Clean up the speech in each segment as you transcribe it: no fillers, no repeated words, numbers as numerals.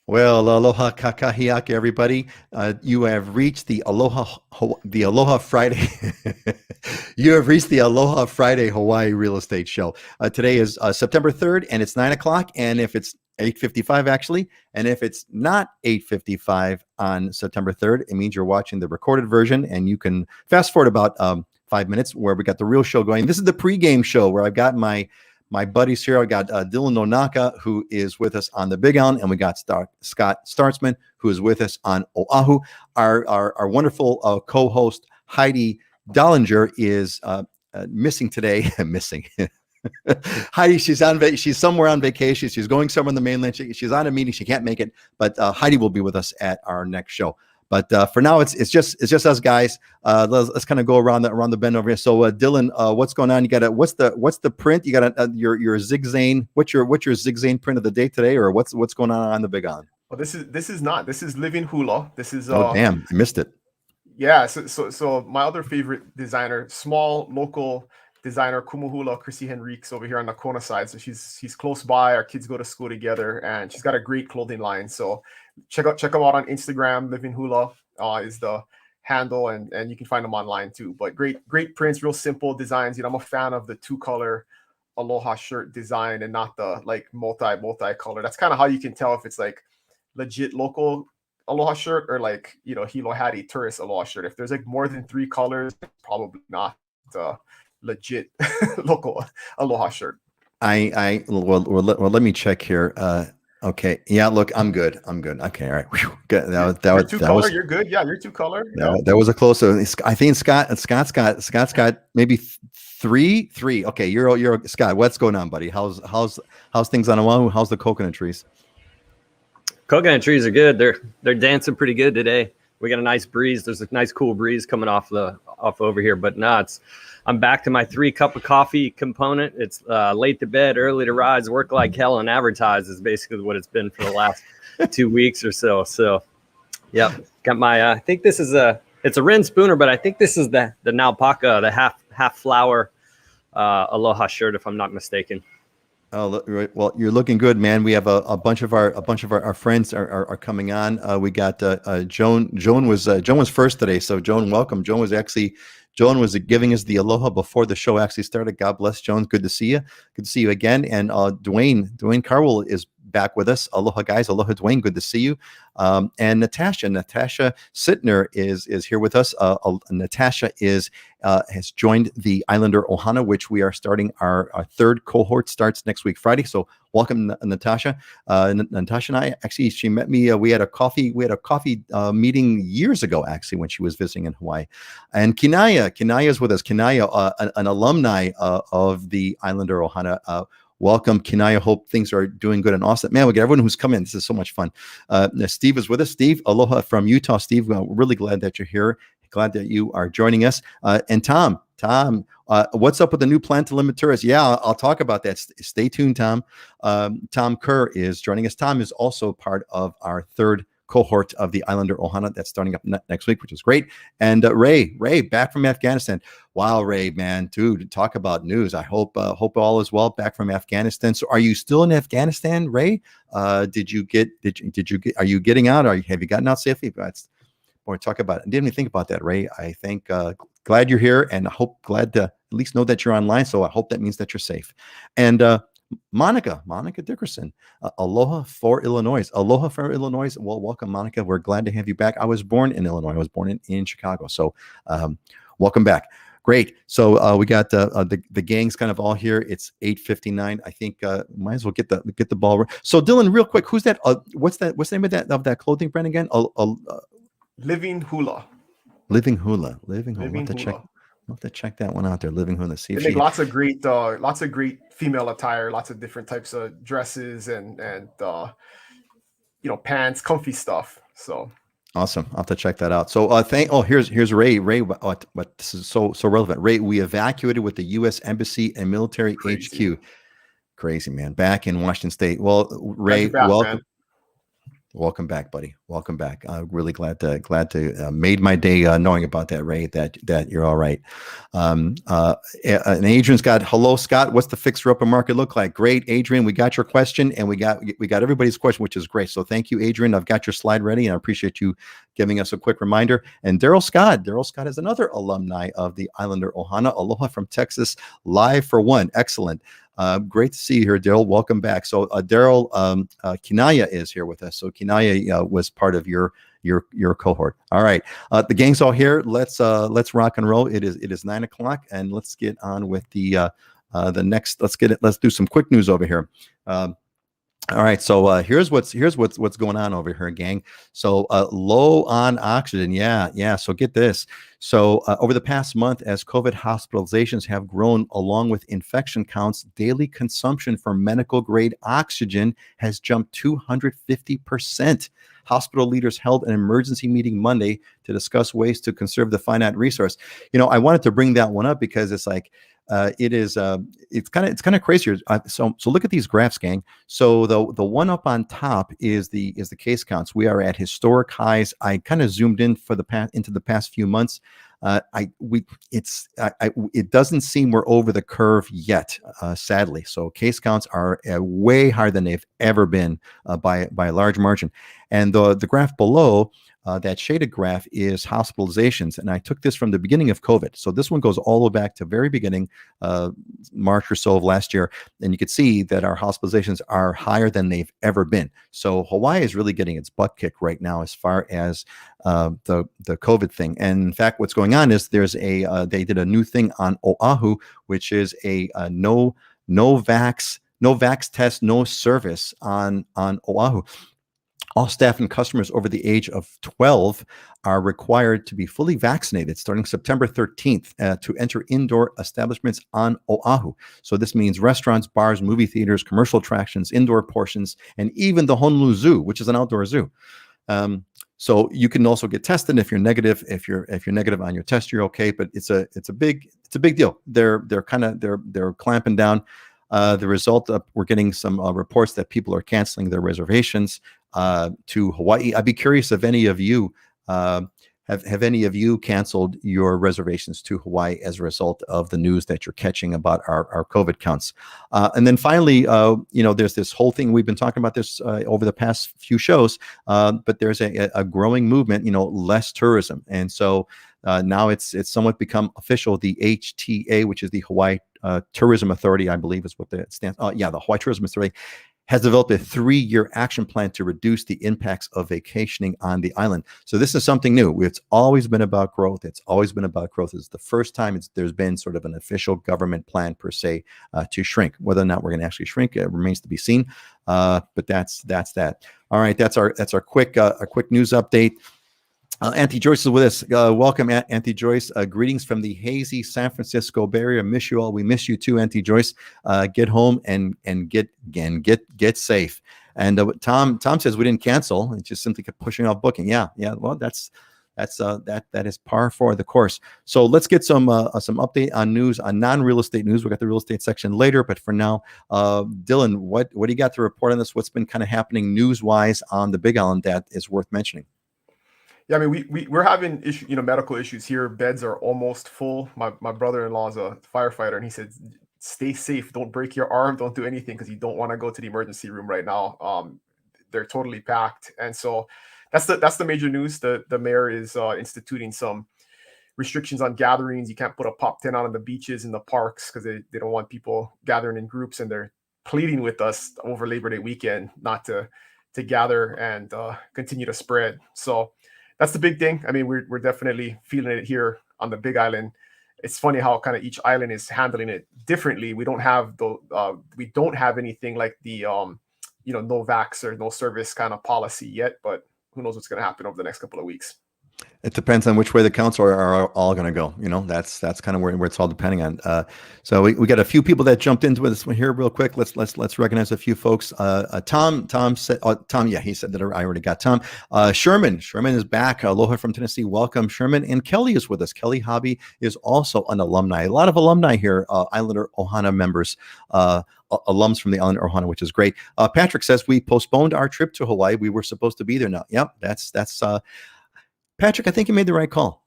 Well, aloha kakahiaka, everybody. You have reached the Aloha Friday. You have reached the Aloha Friday Hawaii Real Estate Show. Today is September 3rd, and it's 9 o'clock. And if it's 8:55, actually, and if it's not 8:55 on September 3rd, it means you're watching the recorded version, and you can fast forward about 5 minutes where we got the real show going. This is the pregame show where I've got my buddies here. I got Dylan Nonaka, who is with us on the Big Island, and we got Scott Startzman, who is with us on Oahu. Our wonderful co-host Heidi Dollinger is missing today. Missing. Heidi, she's somewhere on vacation. She's going somewhere on the mainland. She's on a meeting. She can't make it, but Heidi will be with us at our next show. But for now, it's just us guys. Let's kind of go around the bend over here. So Dylan, what's going on? You got what's the print? You got your zigzane. What's your zigzane print of the day today, or what's going on the Big Island? Well, this is Living Hula. This is oh damn, I missed it. Yeah. So my other favorite designer, small local designer, Kumuhula Chrissy Henriques over here on the Kona side. So she's close by. Our kids go to school together, and she's got a great clothing line. So check them out on Instagram. Living Hula is the handle, and you can find them online too. But great prints, real simple designs. I'm a fan of the 2-color Aloha shirt design and not the like multi-color. That's kind of how you can tell if it's like legit local Aloha shirt or like Hilo Hattie tourist Aloha shirt. If there's like more than 3 colors, probably not legit local Aloha shirt. Let me check here. Okay. Yeah, look, I'm good. Okay. All right. Whew. Good. That was you're good. Yeah, you're 2-color. That was a close. I think Scott's got maybe three. Okay. You're Scott. What's going on, buddy? How's things on Oahu? How's the coconut trees? Coconut trees are good. They're dancing pretty good today. We got a nice breeze. There's a nice cool breeze coming off over here, but I'm back to my 3 cup of coffee component. It's late to bed, early to rise, work like hell, and advertise is basically what it's been for the last 2 weeks or so. So, yep, got my. I think this is it's a Ren Spooner, but I think this is the Naupaka, the half flower Aloha shirt, if I'm not mistaken. Oh, well, you're looking good, man. We have a bunch of our friends are coming on. We got Joan. Joan was first today, so Joan, welcome. Joan was giving us the aloha before the show actually started. God bless, Joan. Good to see you. Good to see you again. And Dwayne Carwell is back with us. Aloha, guys. Aloha, Dwayne. Good to see you. And Natasha Sittner is here with us. Natasha has joined the Islander Ohana, which we are starting. Our 3rd cohort starts next week, Friday. So welcome, Natasha. Natasha and I, actually, she met me. We had a coffee meeting years ago, actually, when she was visiting in Hawaii. And Kinaya is with us. Kinaya, an alumni of the Islander Ohana. Welcome, Kinaya. Hope things are doing good and awesome. Man, we got everyone who's come in. This is so much fun. Steve is with us. Steve, aloha from Utah. Steve, we're really glad that you're here. Glad that you are joining us. And Tom, what's up with the new plan to limit tourists? Yeah, I'll talk about that. Stay tuned, Tom. Tom Kerr is joining us. Tom is also part of our 3rd cohort of the Islander Ohana that's starting up next week, which is great. And Ray back from Afghanistan. Wow, Ray, man, dude, talk about news. I hope all is well back from Afghanistan. So are you still in Afghanistan, Ray? Did you get, are you getting out? Have you gotten out safely? Boy, talk about it. I didn't even think about that, Ray. I think glad you're here, and glad to at least know that you're online. So I hope that means that you're safe. And Monica Dickerson, aloha for Illinois. Well, welcome, Monica. We're glad to have you back. I was born in Illinois. I was born in Chicago. So welcome back. Great. So we got the gang's kind of all here. It's 8:59. I think might as well get the ball. So Dylan, real quick, who's that? What's the name of that clothing brand again? Living Hula. Living Hula. I'll have to check that one out there. Living Hula. See if they make lots of great female attire, lots of different types of dresses and pants, comfy stuff. So awesome. I'll have to check that out. So here's Ray. Ray, what this is so relevant. Ray, we evacuated with the U.S. Embassy and military HQ. Crazy, man. Back in Washington State. Well, Ray, welcome. Man. Welcome back, buddy. Welcome back. Really glad to made my day knowing about that, Ray. That you're all right. And Adrian's got, hello, Scott. What's the fixer upper market look like? Great, Adrian. We got your question, and we got everybody's question, which is great. So thank you, Adrian. I've got your slide ready, and I appreciate you giving us a quick reminder. And Daryl Scott is another alumni of the Islander Ohana. Aloha from Texas, live for one. Excellent. Great to see you here, Daryl. Welcome back. So Daryl, Kinaya is here with us. So Kinaya was part of your cohort. All right, the gang's all here. Let's rock and roll. It is 9 o'clock, and let's get on with the next. Let's do some quick news over here. All right, so here's what's going on over here, gang. So low on oxygen, yeah. So get this. So over the past month, as COVID hospitalizations have grown along with infection counts, daily consumption for medical grade oxygen has jumped 250%. Hospital leaders held an emergency meeting Monday to discuss ways to conserve the finite resource. You know, I wanted to bring that one up because it's like, it's kind of crazy. So look at these graphs, gang. So the one up on top is the case counts. We are at historic highs. I kind of zoomed in into the past few months. It doesn't seem we're over the curve yet, sadly. So case counts are way higher than they've ever been by a large margin. And the graph below, that shaded graph, is hospitalizations. And I took this from the beginning of COVID. So this one goes all the way back to very beginning, March or so of last year. And you can see that our hospitalizations are higher than they've ever been. So Hawaii is really getting its butt kicked right now as far as the COVID thing. And in fact, what's going on is they did a new thing on Oahu, which is a no vax test, no service on Oahu. All staff and customers over the age of 12 are required to be fully vaccinated starting September 13th to enter indoor establishments on Oahu. So this means restaurants, bars, movie theaters, commercial attractions, indoor portions, and even the Honolulu Zoo, which is an outdoor zoo. So you can also get tested if you're negative. If you're negative on your test, you're okay. But it's a big deal. They're clamping down. The result of, we're getting some reports that people are canceling their reservations to Hawaii. I'd be curious if any of you have any of you canceled your reservations to Hawaii as a result of the news that you're catching about our COVID counts. And then finally, there's this whole thing, we've been talking about this over the past few shows, but there's a growing movement, less tourism. And so now it's somewhat become official. The HTA, which is the Hawaii Tourism Authority, I believe is what it stands. The Hawaii Tourism Authority has developed a 3-year action plan to reduce the impacts of vacationing on the island. So this is something new. It's always been about growth. It's the first time there's been sort of an official government plan per se to shrink. Whether or not we're going to actually shrink, it remains to be seen. But that's that. All right, that's our quick news update. Auntie Joyce is with us. Welcome, Auntie Joyce. Greetings from the hazy San Francisco Bay Area. Miss you all. We miss you too, Auntie Joyce. Get home and get safe. And Tom says we didn't cancel. It just simply kept pushing off booking. Yeah. Well, that is par for the course. So let's get some update on news, on non-real estate news. We got the real estate section later, but for now, Dylan, what do you got to report on this? What's been kind of happening news-wise on the Big Island that is worth mentioning? Yeah, I mean, we're having medical issues here. Beds are almost full. My brother-in-law is a firefighter, and he said, stay safe. Don't break your arm. Don't do anything because you don't want to go to the emergency room right now. They're totally packed. And so that's the major news. The mayor is instituting some restrictions on gatherings. You can't put a pop tent out on the beaches and the parks because they don't want people gathering in groups, and they're pleading with us over Labor Day weekend not to gather and continue to spread. So that's the big thing. I mean, we're definitely feeling it here on the Big Island. It's funny how kind of each island is handling it differently. We don't have anything like the no vax or no service kind of policy yet, but who knows what's going to happen over the next couple of weeks. It depends on which way the counts are all going to go. That's kind of where it's all depending on. So we got a few people that jumped into this one here real quick. Let's recognize a few folks. Tom said, Tom, yeah, he said that I already got Tom. Sherman is back. Aloha from Tennessee. Welcome, Sherman. And Kelly is with us. Kelly Hobby is also an alumni. A lot of alumni here, Islander Ohana members. alums from the island of Ohana, which is great. Patrick says we postponed our trip to Hawaii. We were supposed to be there now. Yep, that's Patrick. I think you made the right call.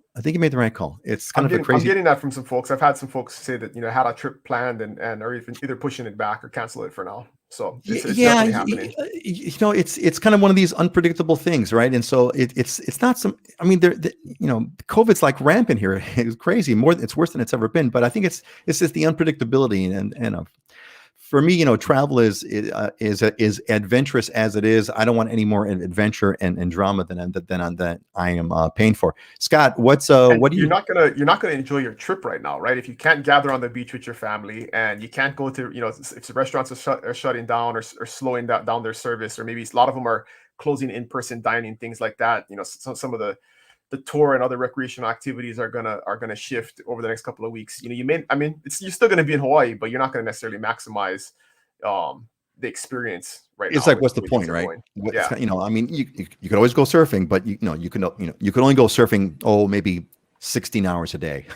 It's kind of a crazy. I'm getting that from some folks. I've had some folks say that had a trip planned and are even either pushing it back or cancel it for now. So it's definitely happening. It's kind of one of these unpredictable things, right? And so it's not some. I mean, COVID's like rampant here. It's crazy. It's worse than it's ever been. But I think it's just the unpredictability and for me, travel is adventurous as it is. I don't want any more adventure and drama than I am paying for. Scott, what do you? You're not gonna enjoy your trip right now, right? If you can't gather on the beach with your family and you can't go to, if the restaurants are shutting down or slowing down their service, or maybe a lot of them are closing in-person dining, things like that. Some of the tour and other recreational activities are gonna shift over the next couple of weeks. You're still gonna be in Hawaii, but you're not gonna necessarily maximize the experience right it's now. Like, what's the point, right? Yeah. You could always go surfing, but you could only go surfing maybe 16 hours a day.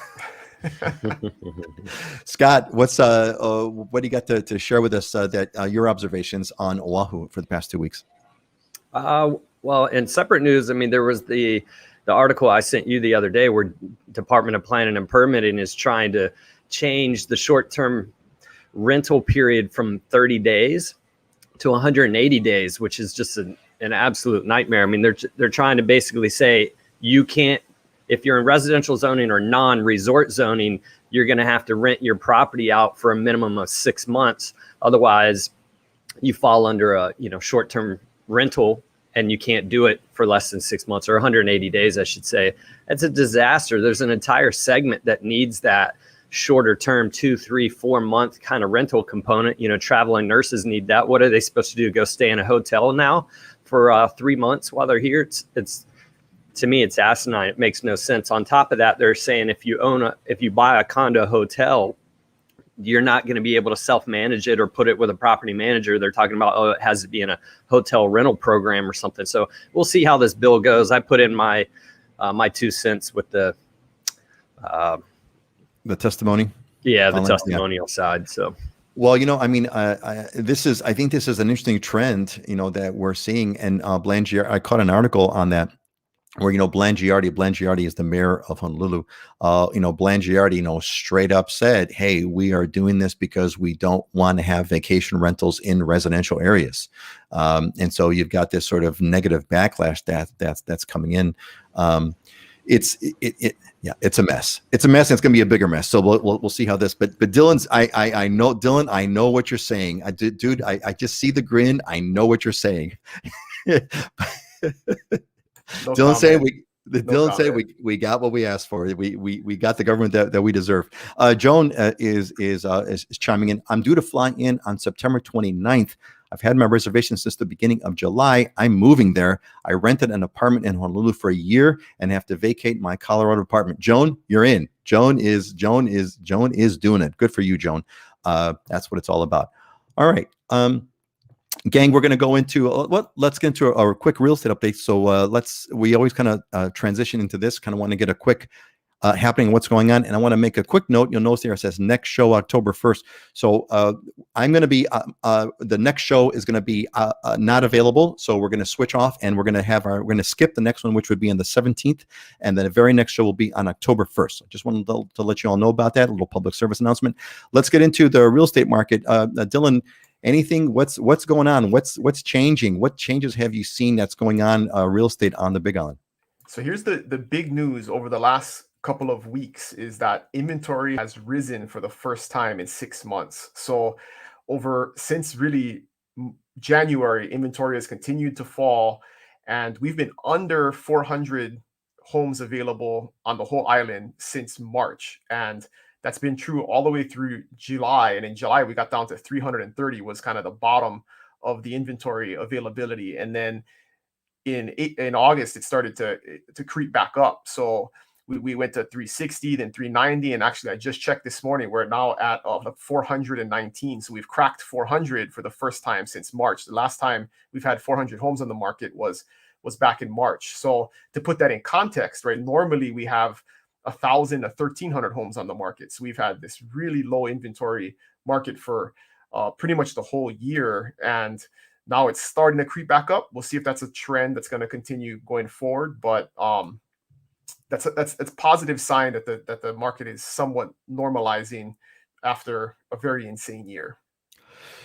Scott, what do you got to share with us that your observations on Oahu for the past 2 weeks? Well, in separate news, there was the article I sent you the other day where Department of Planning and Permitting is trying to change the short-term rental period from 30 days to 180 days, which is just an absolute nightmare. They're trying to basically say you can't, if you're in residential zoning or non-resort zoning, you're going to have to rent your property out for a minimum of 6 months. Otherwise, you fall under a short-term rental, and you can't do it for less than 6 months, or 180 days, I should say. It's a disaster. There's an entire segment that needs that shorter term 2, 3, 4 month kind of rental component. Traveling nurses need that. What are they supposed to do? Go stay in a hotel now for 3 months while they're here? It's to me, it's asinine. It makes no sense. On top of that, they're saying if you buy a condo hotel, you're not going to be able to self-manage it or put it with a property manager. They're talking about, it has to be in a hotel rental program or something. So we'll see how this bill goes. I put in my 2 cents with the testimony. Yeah, the testimonial side. So, well, I think this is an interesting trend, that we're seeing. And I caught an article on that where, Blangiardi is the mayor of Honolulu. Blangiardi, straight up said, hey, we are doing this because we don't want to have vacation rentals in residential areas. And so you've got this sort of negative backlash that's coming in. It's a mess. It's a mess, and it's going to be a bigger mess. So we'll see how this. But Dylan's, I know Dylan. I know what you're saying. Dude, I just see the grin. I know what you're saying. Dylan say we got what we asked for. We got the government that we deserve. Joan is chiming in. I'm due to fly in on September 29th. I've had my reservation since the beginning of July. I'm moving there. I rented an apartment in Honolulu for a year and have to vacate my Colorado apartment. Joan, you're in. Joan is doing it. Good for you, Joan. That's what it's all about. All right. Gang, we're going to go into let's get into our quick real estate update. So we always kind of transition into this, kind of want to get a quick happening, what's going on. And I want to make a quick note. You'll notice there it says next show October 1st. So I'm going to be, the next show is going to be not available. So we're going to switch off and we're going to skip the next one, which would be on the 17th. And then the very next show will be on October 1st. So I just wanted to let you all know about that, a little public service announcement. Let's get into the real estate market. Dylan, anything, what's going on? What's changing? What changes have you seen that's going on real estate on the Big Island? So here's the big news over the last couple of weeks is that inventory has risen for the first time in 6 months. So since really January, inventory has continued to fall, and we've been under 400 homes available on the whole island since March. And that's been true all the way through July. And in July, we got down to 330 was kind of the bottom of the inventory availability. And then in August, it started to creep back up. So we went to 360, then 390. And actually, I just checked this morning, we're now at 419. So we've cracked 400 for the first time since March. The last time we've had 400 homes on the market was back in March. So to put that in context, right, normally we have 1,000 to 1,300 homes on the market. So we've had this really low inventory market for pretty much the whole year. And now it's starting to creep back up. We'll see if that's a trend that's going to continue going forward. But that's a positive sign that the market is somewhat normalizing after a very insane year.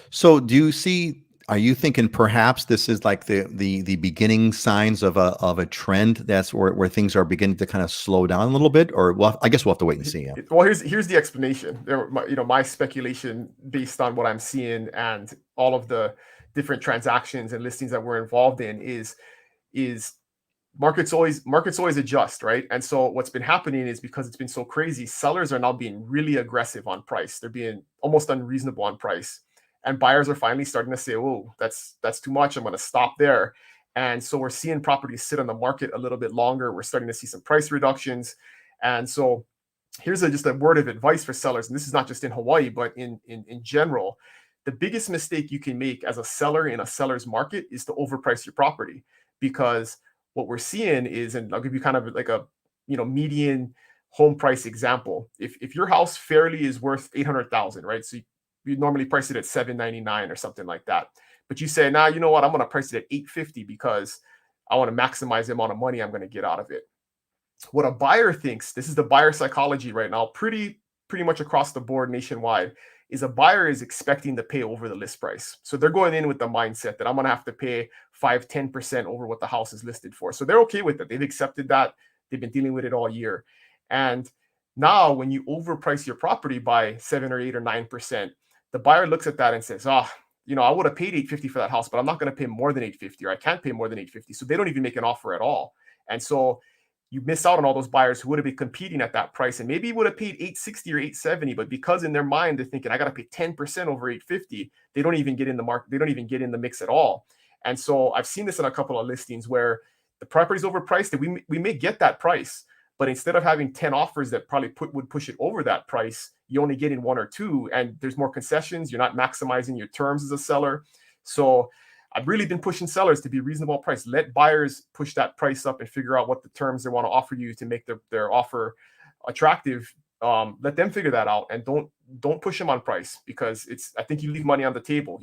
So are you thinking perhaps this is like the beginning signs of a trend that's where things are beginning to kind of slow down a little bit? Or, well, I guess we'll have to wait and see. Yeah. Well, here's the explanation. My speculation based on what I'm seeing and all of the different transactions and listings that we're involved in is markets always adjust, right? And so what's been happening is, because it's been so crazy, sellers are now being really aggressive on price. They're being almost unreasonable on price. And buyers are finally starting to say, "Oh, that's too much. I'm going to stop there." And so we're seeing properties sit on the market a little bit longer. We're starting to see some price reductions. And so here's just a word of advice for sellers. And this is not just in Hawaii, but in general. The biggest mistake you can make as a seller in a seller's market is to overprice your property, because what we're seeing is, and I'll give you kind of like a median home price example. If your house fairly is worth $800,000, right? So you normally price it at $799 or something like that. But you say, "Nah, you know what? I'm going to price it at $850 because I want to maximize the amount of money I'm going to get out of it." What a buyer thinks, this is the buyer psychology right now, pretty much across the board nationwide, is a buyer is expecting to pay over the list price. So they're going in with the mindset that I'm going to have to pay 5-10% over what the house is listed for. So they're okay with it. They've accepted that. They've been dealing with it all year. And now when you overprice your property by 7 or 8 or 9%, the buyer looks at that and says, I would have paid $850 for that house, but I'm not going to pay more than $850, or I can't pay more than $850. So they don't even make an offer at all. And so you miss out on all those buyers who would have been competing at that price and maybe would have paid $860 or $870, but because in their mind they're thinking, I got to pay 10% over $850, they don't even get in the market. They don't even get in the mix at all. And so I've seen this in a couple of listings where the property's overpriced, and we may get that price, but instead of having 10 offers that probably would push it over that price, you only get in 1 or 2, and there's more concessions. You're not maximizing your terms as a seller. So I've really been pushing sellers to be reasonable price. Let buyers push that price up and figure out what the terms they want to offer you to make their offer attractive. Let them figure that out, and don't push them on price, because I think you leave money on the table.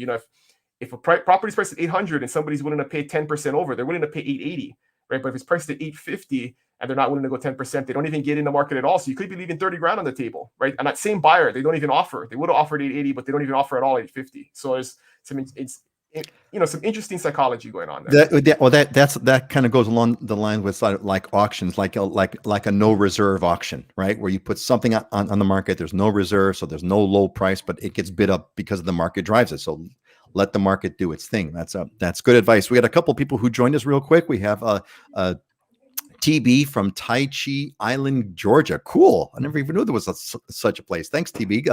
If a property's priced at $800 and somebody's willing to pay 10% over, they're willing to pay $880, right? But if it's priced at $850 and they're not willing to go 10%, they don't even get in the market at all. So you could be leaving $30,000 on the table, right? And that same buyer, they don't even offer. They would have offered $880, but they don't even offer at all $850. So there's some interesting psychology going on there. That kind of goes along the line with like auctions, like a no reserve auction, right? Where you put something on the market, there's no reserve, so there's no low price, but it gets bid up because the market drives it. So let the market do its thing. That's good advice. We had a couple people who joined us real quick. We have TB from Tai Chi Island, Georgia. Cool. I never even knew there was such a place. Thanks, TB.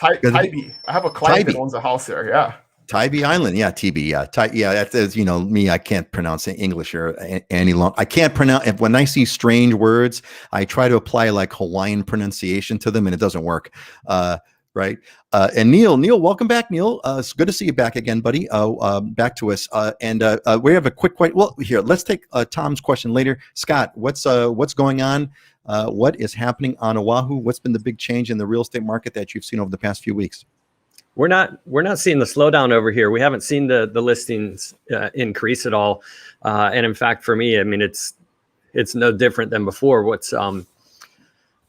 Tybee. I have a client that owns a house there. Yeah. Tybee Island, yeah, TB, yeah, that is, me, I can't pronounce English or any long. I can't pronounce. When I see strange words, I try to apply like Hawaiian pronunciation to them, and it doesn't work. Right. And Neil, welcome back, Neil. It's good to see you back again, buddy. Back to us. And we have a quick question. Well, here, let's take Tom's question later. Scott, what's going on? What is happening on Oahu? What's been the big change in the real estate market that you've seen over the past few weeks? We're not seeing the slowdown over here. We haven't seen the listings increase at all. And in fact, for me, I mean, it's no different than before.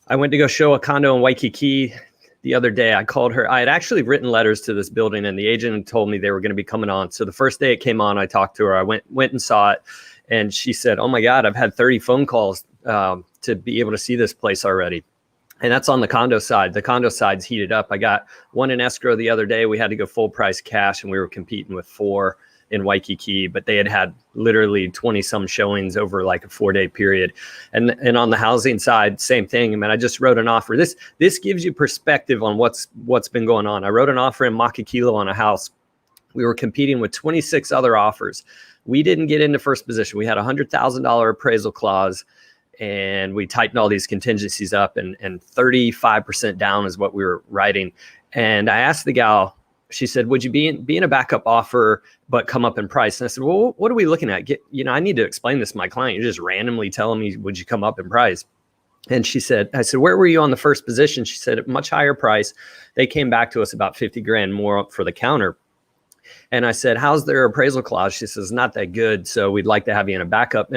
I went to go show a condo in Waikiki the other day. I called her. I had actually written letters to this building, and the agent told me they were going to be coming on. So the first day it came on, I talked to her. I went and saw it, and she said, "Oh my God, I've had 30 phone calls to be able to see this place already." And that's on the condo side. The condo side's heated up. I got one in escrow the other day. We had to go full price cash, and we were competing with 4 in Waikiki, but they had literally 20 some showings over like a 4-day period. And on the housing side, same thing. I mean, I just wrote an offer. This gives you perspective on what's been going on. I wrote an offer in Makakilo on a house. We were competing with 26 other offers. We didn't get into first position. We had a $100,000 appraisal clause, and we tightened all these contingencies up, and 35% down is what we were writing. And I asked the gal, she said, "Would you be in a backup offer, but come up in price?" And I said, "Well, what are we looking at? I need to explain this to my client. You're just randomly telling me, would you come up in price?" And she said, I said, where were you on the first position? She said, much higher price. They came back to us about 50 grand more up for the counter. And I said, how's their appraisal clause? She says, not that good. So we'd like to have you in a backup.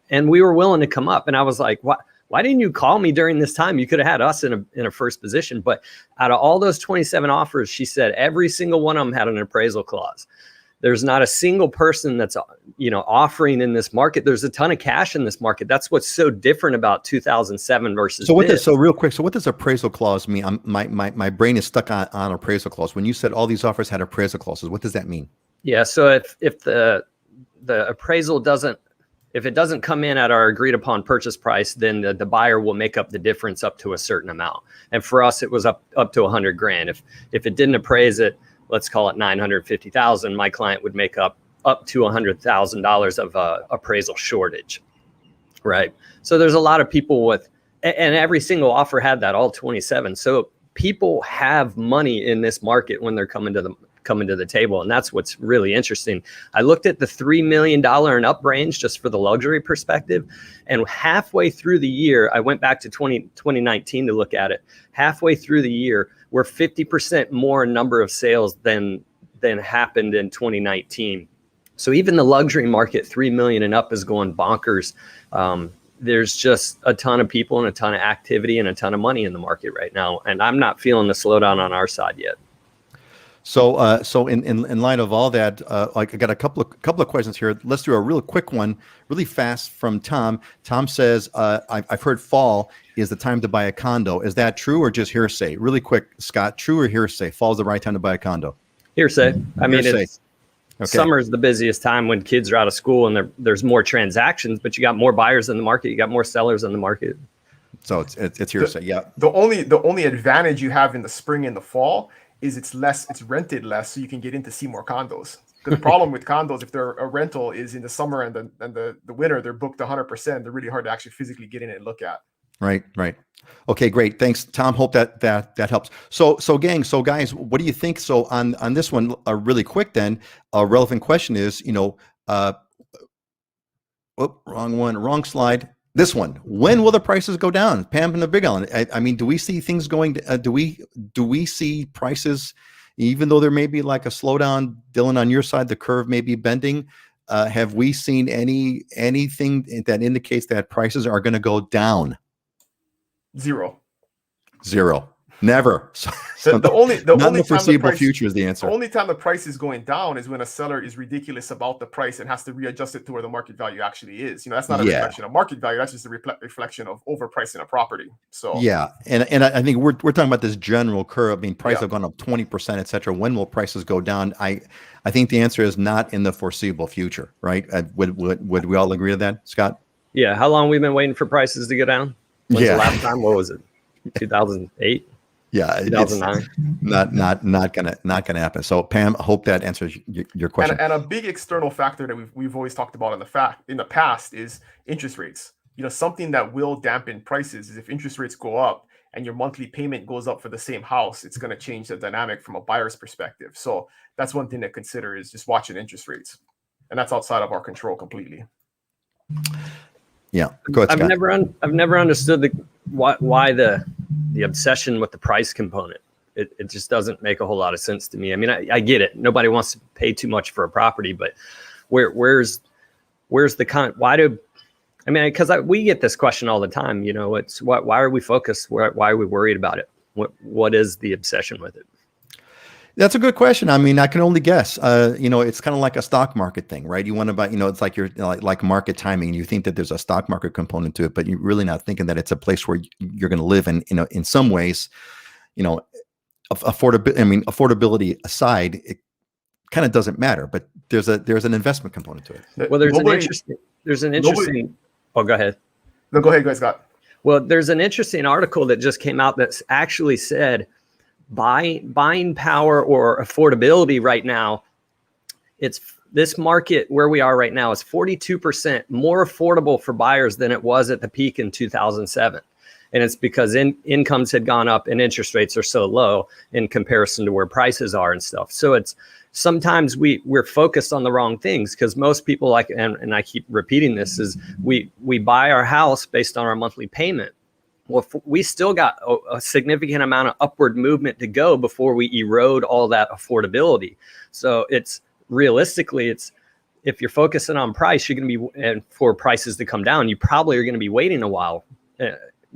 And we were willing to come up. And I was like, what? Why didn't you call me during this time? You could have had us in a first position. But out of all those 27 offers, she said every single one of them had an appraisal clause. There's not a single person that's, offering in this market. There's a ton of cash in this market. That's what's so different about 2007 versus. So real quick. So what does appraisal clause mean? My brain is stuck on appraisal clause. When you said all these offers had appraisal clauses, what does that mean? Yeah. So if the appraisal doesn't come in at our agreed upon purchase price, then the buyer will make up the difference up to a certain amount. And for us, it was up to 100 grand. If it didn't appraise it, let's call it 950,000, my client would make up to $100,000 of appraisal shortage. Right. So there's a lot of people and every single offer had that, all 27. So people have money in this market when they're coming to the table. And that's what's really interesting. I looked at the $3 million and up range just for the luxury perspective. And halfway through the year, I went back to 2019 to look at it. Halfway through the year, we're 50% more number of sales than happened in 2019. So even the luxury market, 3 million and up, is going bonkers. There's just a ton of people and a ton of activity and a ton of money in the market right now. And I'm not feeling the slowdown on our side yet. So in light of all that, I got a couple of questions here. Let's do a real quick one, really fast, from Tom. Tom says, I've heard fall is the time to buy a condo. Is that true or just hearsay? Really quick, Scott, true or hearsay? Fall is the right time to buy a condo. Hearsay. I mean, Hearsay. Okay. Summer is the busiest time when kids are out of school and there's more transactions, but you got more buyers in the market. You got more sellers in the market. So it's hearsay. Yeah. The only advantage you have in the spring and the fall is it's rented less, so you can get in to see more condos. Because the problem with condos, if they're a rental, is in the summer and the winter, they're booked 100%. They're really hard to actually physically get in and look at. Right. Okay, great. Thanks, Tom. Hope that helps. So guys, what do you think? So on this one, really quick then, a relevant question is, wrong slide. This one, when will the prices go down? Pam and the Big Island. I mean, do we see things going? Do we see prices, even though there may be like a slowdown? Dylan, on your side, the curve may be bending. Have we seen anything that indicates that prices are going to go down? Zero. Never. So the only foreseeable future is the answer. The only time the price is going down is when a seller is ridiculous about the price and has to readjust it to where the market value actually is. That's not a reflection of market value. That's just a reflection of overpricing a property. So yeah, and I think we're talking about this general curve. I mean, prices have gone up 20%, et cetera. When will prices go down? I think the answer is not in the foreseeable future, right? Would we all agree to that, Scott? Yeah. How long we've been waiting for prices to go down? When's the last time? What was it? 2008? Yeah, 2009. Not gonna happen. So Pam, I hope that answers your question. And a big external factor that we've always talked about in the past is interest rates. Something that will dampen prices is if interest rates go up and your monthly payment goes up for the same house, it's going to change the dynamic from a buyer's perspective. So that's one thing to consider, is just watching interest rates, and that's outside of our control completely. Yeah, go ahead, Scott. I've never understood why the obsession with the price component. It just doesn't make a whole lot of sense to me. I mean, I get it. Nobody wants to pay too much for a property, but where's the because we get this question all the time. It's why are we focused? Why are we worried about it? What is the obsession with it? That's a good question. I mean, I can only guess. It's kind of like a stock market thing, right? You want to buy, it's like you're like market timing. You think that there's a stock market component to it, but you're really not thinking that it's a place where you're going to live. And in some ways, affordability aside, it kind of doesn't matter. But there's an investment component to it. Well, there's an interesting. Oh, go ahead. No, go ahead, Scott. Well, there's an interesting article that just came out that's actually said, buying power or affordability right now, it's this market where we are right now is 42% more affordable for buyers than it was at the peak in 2007. And it's because incomes had gone up and interest rates are so low in comparison to where prices are and stuff. So it's sometimes we're focused on the wrong things, because most people and I keep repeating this, is we buy our house based on our monthly payment. Well, we still got a significant amount of upward movement to go before we erode all that affordability. So it's realistically, if you're focusing on price, you're going to be, and for prices to come down, you probably are going to be waiting a while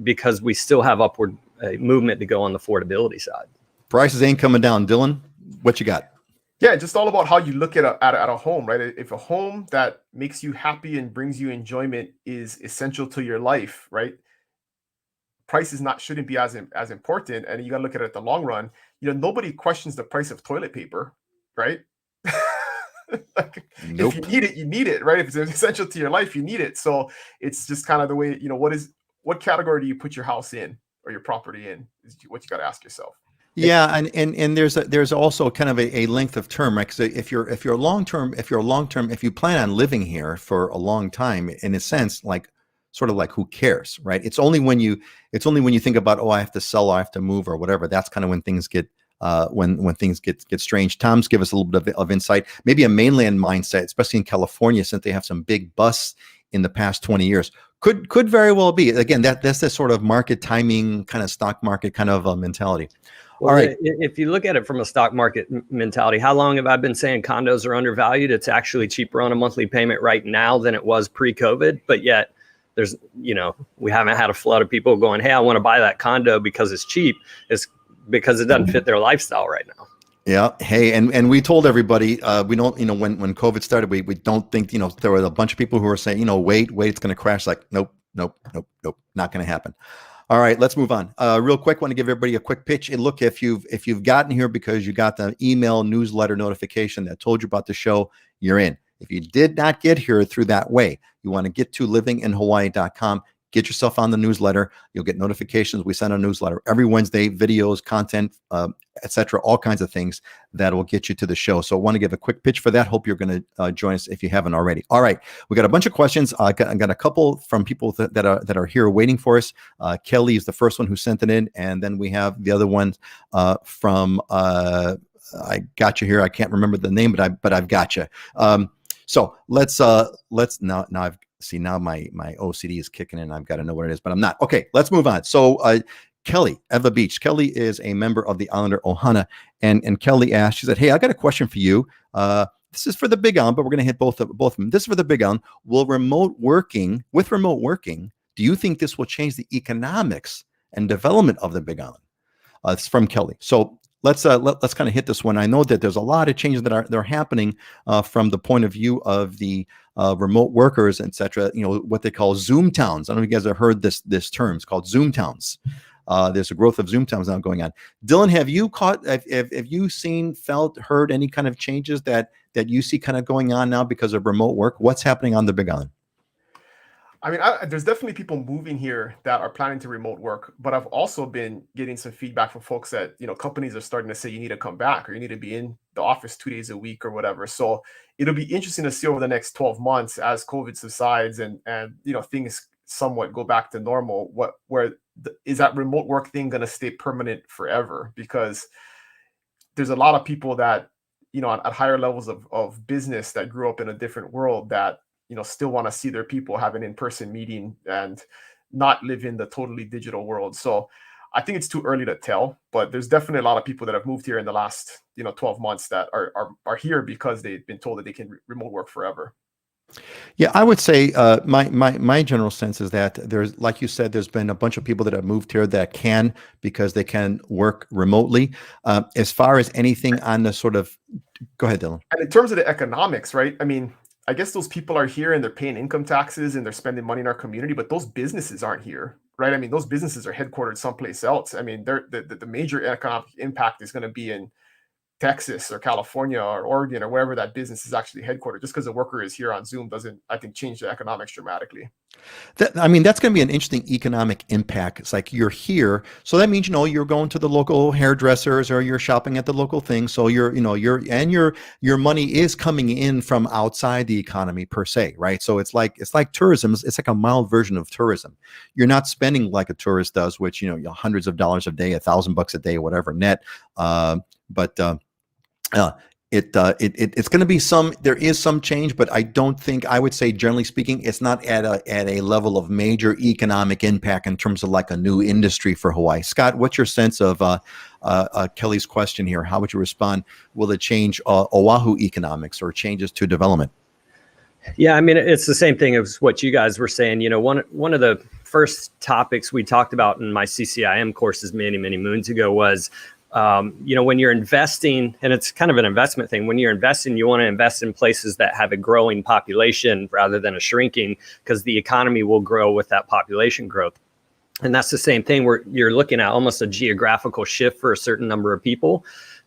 because we still have upward movement to go on the affordability side. Prices ain't coming down. Dylan, what you got? Yeah, just all about how you look at a home, right? If a home that makes you happy and brings you enjoyment is essential to your life, right? Price is shouldn't be as important, and you got to look at it at the long run. Nobody questions the price of toilet paper, right? Like, Nope. If you need it, you need it, right? If it's essential to your life, you need it. So it's just kind of the way, what category do you put your house in or your property in is what you got to ask yourself. Yeah, and there's also kind of a length of term, right? Because if you plan on living here for a long time, in a sense, like sort of like who cares, right? It's only when you think about, oh, I have to sell, or I have to move, or whatever. That's kind of when things get when things get strange. Tom's give us a little bit of insight, maybe a mainland mindset, especially in California, since they have some big busts in the past 20 years. Could very well be. Again, that's the sort of market timing, kind of stock market kind of mentality. Well, all right. If you look at it from a stock market mentality, how long have I been saying condos are undervalued? It's actually cheaper on a monthly payment right now than it was pre-COVID, but yet there's, we haven't had a flood of people going, hey, I want to buy that condo because it's cheap. It's because it doesn't fit their lifestyle right now. Yeah. Hey, and we told everybody, we don't, when COVID started, we don't think, there were a bunch of people who were saying, wait, it's going to crash. Like, nope, not going to happen. All right, let's move on. Real quick, want to give everybody a quick pitch. And look, if you've gotten here because you got the email newsletter notification that told you about the show, you're in. If you did not get here through that way, you want to get to livinginhawaii.com. Get yourself on the newsletter. You'll get notifications. We send a newsletter every Wednesday, videos, content, etc., all kinds of things that will get you to the show. So I want to give a quick pitch for that. Hope you're going to join us if you haven't already. All right, we got a bunch of questions. I got a couple from people that are here waiting for us. Kelly is the first one who sent it in, and then we have the other one from I got you here. I can't remember the name, but I've got you. So let's now I've. See, now my OCD is kicking in. I've got to know what it is, but I'm not. Okay, let's move on. So Kelly, Eva Beach. Kelly is a member of the Islander Ohana. And Kelly asked, she said, hey, I got a question for you. This is for the Big Island, but we're going to hit both of them. This is for the Big Island. With remote working, do you think this will change the economics and development of the Big Island? It's from Kelly. So let's kind of hit this one. I know that there's a lot of changes that are happening from the point of view of the remote workers, etc. What they call Zoom towns. I don't know if you guys have heard this term. It's called Zoom towns. There's a growth of Zoom towns now going on. Dylan, have you seen, felt, heard any kind of changes that you see kind of going on now because of remote work? What's happening on the Big Island? I mean, there's definitely people moving here that are planning to remote work, but I've also been getting some feedback from folks that, companies are starting to say you need to come back or you need to be in the office 2 days a week or whatever. So it'll be interesting to see over the next 12 months as COVID subsides and things somewhat go back to normal. Is that remote work thing going to stay permanent forever? Because there's a lot of people that, at higher levels of business that grew up in a different world that, still want to see their people, have an in-person meeting and not live in the totally digital world. So I think it's too early to tell, but there's definitely a lot of people that have moved here in the last, 12 months that are here because they've been told that they can remote work forever. Yeah, I would say my general sense is that there's, like you said, there's been a bunch of people that have moved here that can, because they can work remotely. As far as anything on the sort of, go ahead, Dylan. And in terms of the economics, right? I mean, I guess those people are here and they're paying income taxes and they're spending money in our community, but those businesses aren't here, right? I mean, those businesses are headquartered someplace else. I mean, the major economic impact is going to be in Texas or California or Oregon or wherever that business is actually headquartered. Just because a worker is here on Zoom doesn't, I think, change the economics dramatically. That's going to be an interesting economic impact. It's like you're here, so that means you're going to the local hairdressers or you're shopping at the local thing. So your money is coming in from outside the economy per se, right? So it's like tourism. It's like a mild version of tourism. You're not spending like a tourist does, which hundreds of dollars a day, $1,000 a day, whatever net. it's going to be there is some change, but I don't think, I would say generally speaking, it's not at a level of major economic impact in terms of like a new industry for Hawaii. Scott, what's your sense of Kelly's question here? How would you respond? Will it change Oahu economics or changes to development? Yeah, I mean, it's the same thing as what you guys were saying. You know, one of the first topics we talked about in my CCIM courses many moons ago was, you know, when you're investing, and it's kind of an investment thing, when you're investing, you want to invest in places that have a growing population rather than a shrinking, because the economy will grow with that population growth. And that's the same thing where you're looking at almost a geographical shift for a certain number of people.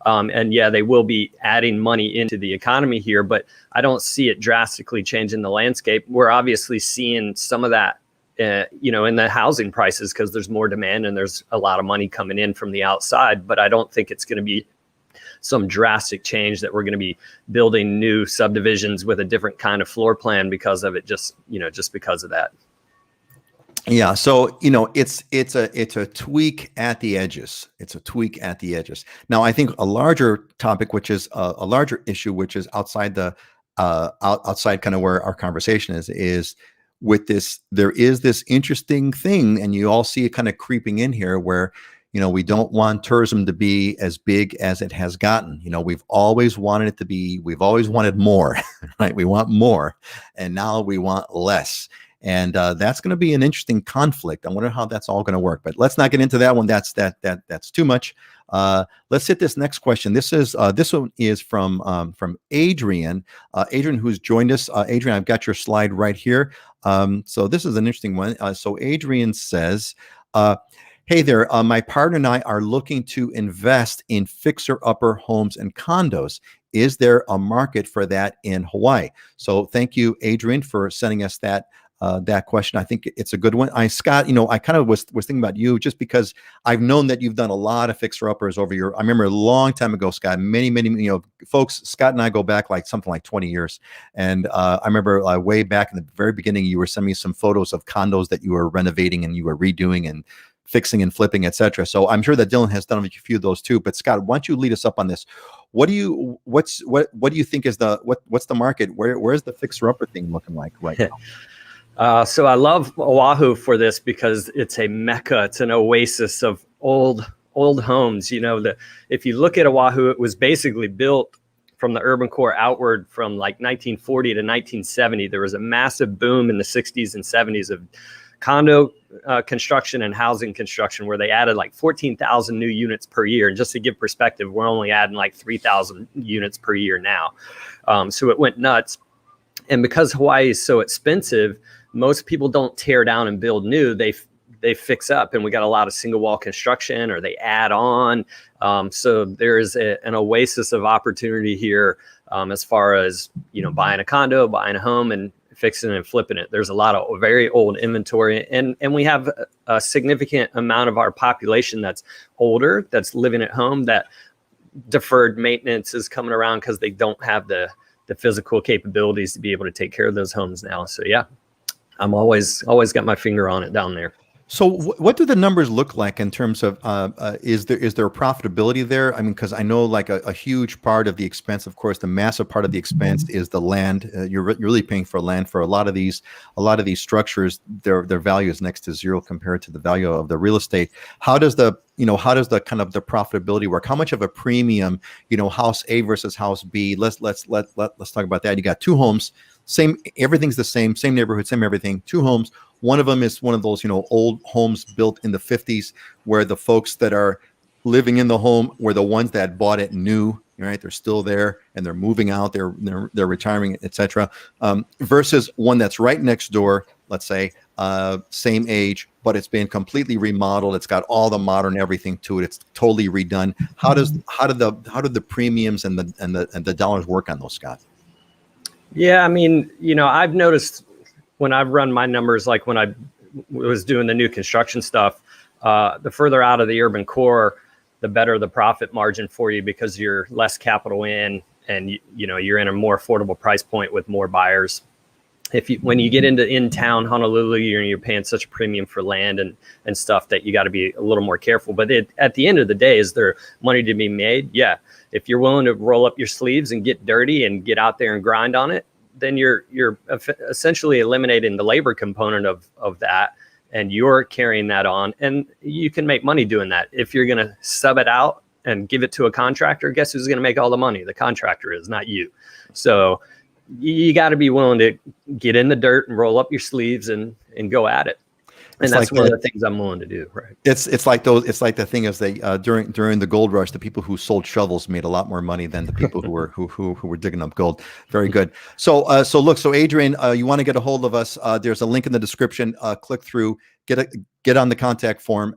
And yeah, they will be adding money into the economy here, but I don't see it drastically changing the landscape. We're obviously seeing some of that, you know, in the housing prices, because there's more demand and there's a lot of money coming in from the outside. But I don't think it's going to be some drastic change that we're going to be building new subdivisions with a different kind of floor plan because of it, just because of that. Yeah, so you know, it's a tweak at the edges. It's a tweak at the edges. Now, I think a larger topic, which is a larger issue, which is outside the outside kind of where our conversation is with this. There is this interesting thing, and you all see it kind of creeping in here, where you know we don't want tourism to be as big as it has gotten. You know, we've always wanted it to be. We've always wanted more, right? We want more, and now we want less. And that's going to be an interesting conflict. I wonder how that's all going to work. But let's not get into that one. That's too much. Let's hit this next question. This one is from Adrian. Adrian, who's joined us. Adrian, I've got your slide right here. So this is an interesting one. So Adrian says, "Hey there, my partner and I are looking to invest in fixer-upper homes and condos. Is there a market for that in Hawaii?" So thank you, Adrian, for sending us that question. I think it's a good one. Scott, you know, I kind of was thinking about you just because I've known that you've done a lot of fixer-uppers over I remember a long time ago, Scott, many, you know, folks, Scott and I go back like something like 20 years. And I remember way back in the very beginning, you were sending me some photos of condos that you were renovating and you were redoing and fixing and flipping, etc. So I'm sure that Dylan has done a few of those too. But Scott, why don't you lead us up on this? What do you think is what's the market? Where's the fixer-upper thing looking like right now? So I love Oahu for this because it's a mecca. It's an oasis of old homes. You know, if you look at Oahu, it was basically built from the urban core outward from like 1940 to 1970. There was a massive boom in the 60s and 70s of condo construction and housing construction, where they added like 14,000 new units per year. And just to give perspective, we're only adding like 3,000 units per year now. So it went nuts. And because Hawaii is so expensive, most people don't tear down and build new. They fix up, and we got a lot of single wall construction, or they add on. So there is an oasis of opportunity here as far as, you know, buying a condo, buying a home, and fixing and flipping it. There's a lot of very old inventory, and we have a significant amount of our population that's older, that's living at home, that deferred maintenance is coming around because they don't have the physical capabilities to be able to take care of those homes now. So yeah, I'm always got my finger on it down there. So what do the numbers look like in terms of, is there profitability there? I mean, because I know like a huge part of the expense, of course, the massive part of the expense is the land. You're really paying for land for a lot of these structures. Their value is next to zero compared to the value of the real estate. How does the kind of the profitability work? How much of a premium, you know, house A versus house B? Let's talk about that. You got two homes, everything's the same neighborhood, same everything, two homes. One of them is one of those, you know, old homes built in the 50s, where the folks that are living in the home were the ones that bought it new, right? They're still there and they're moving out, they're retiring, etc. Versus one that's right next door, let's say, same age, but it's been completely remodeled. It's got all the modern everything to it. It's totally redone. How do the premiums and the dollars work on those, Scott? Yeah, I mean, you know, I've noticed when I've run my numbers, like when I was doing the new construction stuff, the further out of the urban core, the better the profit margin for you, because you're less capital in, and you know, you're in a more affordable price point with more buyers. when you get into in town Honolulu, you're paying such a premium for land and stuff that you got to be a little more careful. But at the end of the day, is there money to be made? Yeah. If you're willing to roll up your sleeves and get dirty and get out there and grind on it, then you're essentially eliminating the labor component of that, and you're carrying that on, and you can make money doing that. If you're going to sub it out and give it to a contractor, guess who's going to make all the money? The contractor is, not you. So you got to be willing to get in the dirt and roll up your sleeves and go at it. And that's one of the things I'm willing to do, right? It's like the thing is during the gold rush, the people who sold shovels made a lot more money than the people who were digging up gold. Very good. So Adrian, you want to get a hold of us? There's a link in the description. Click through, get on the contact form,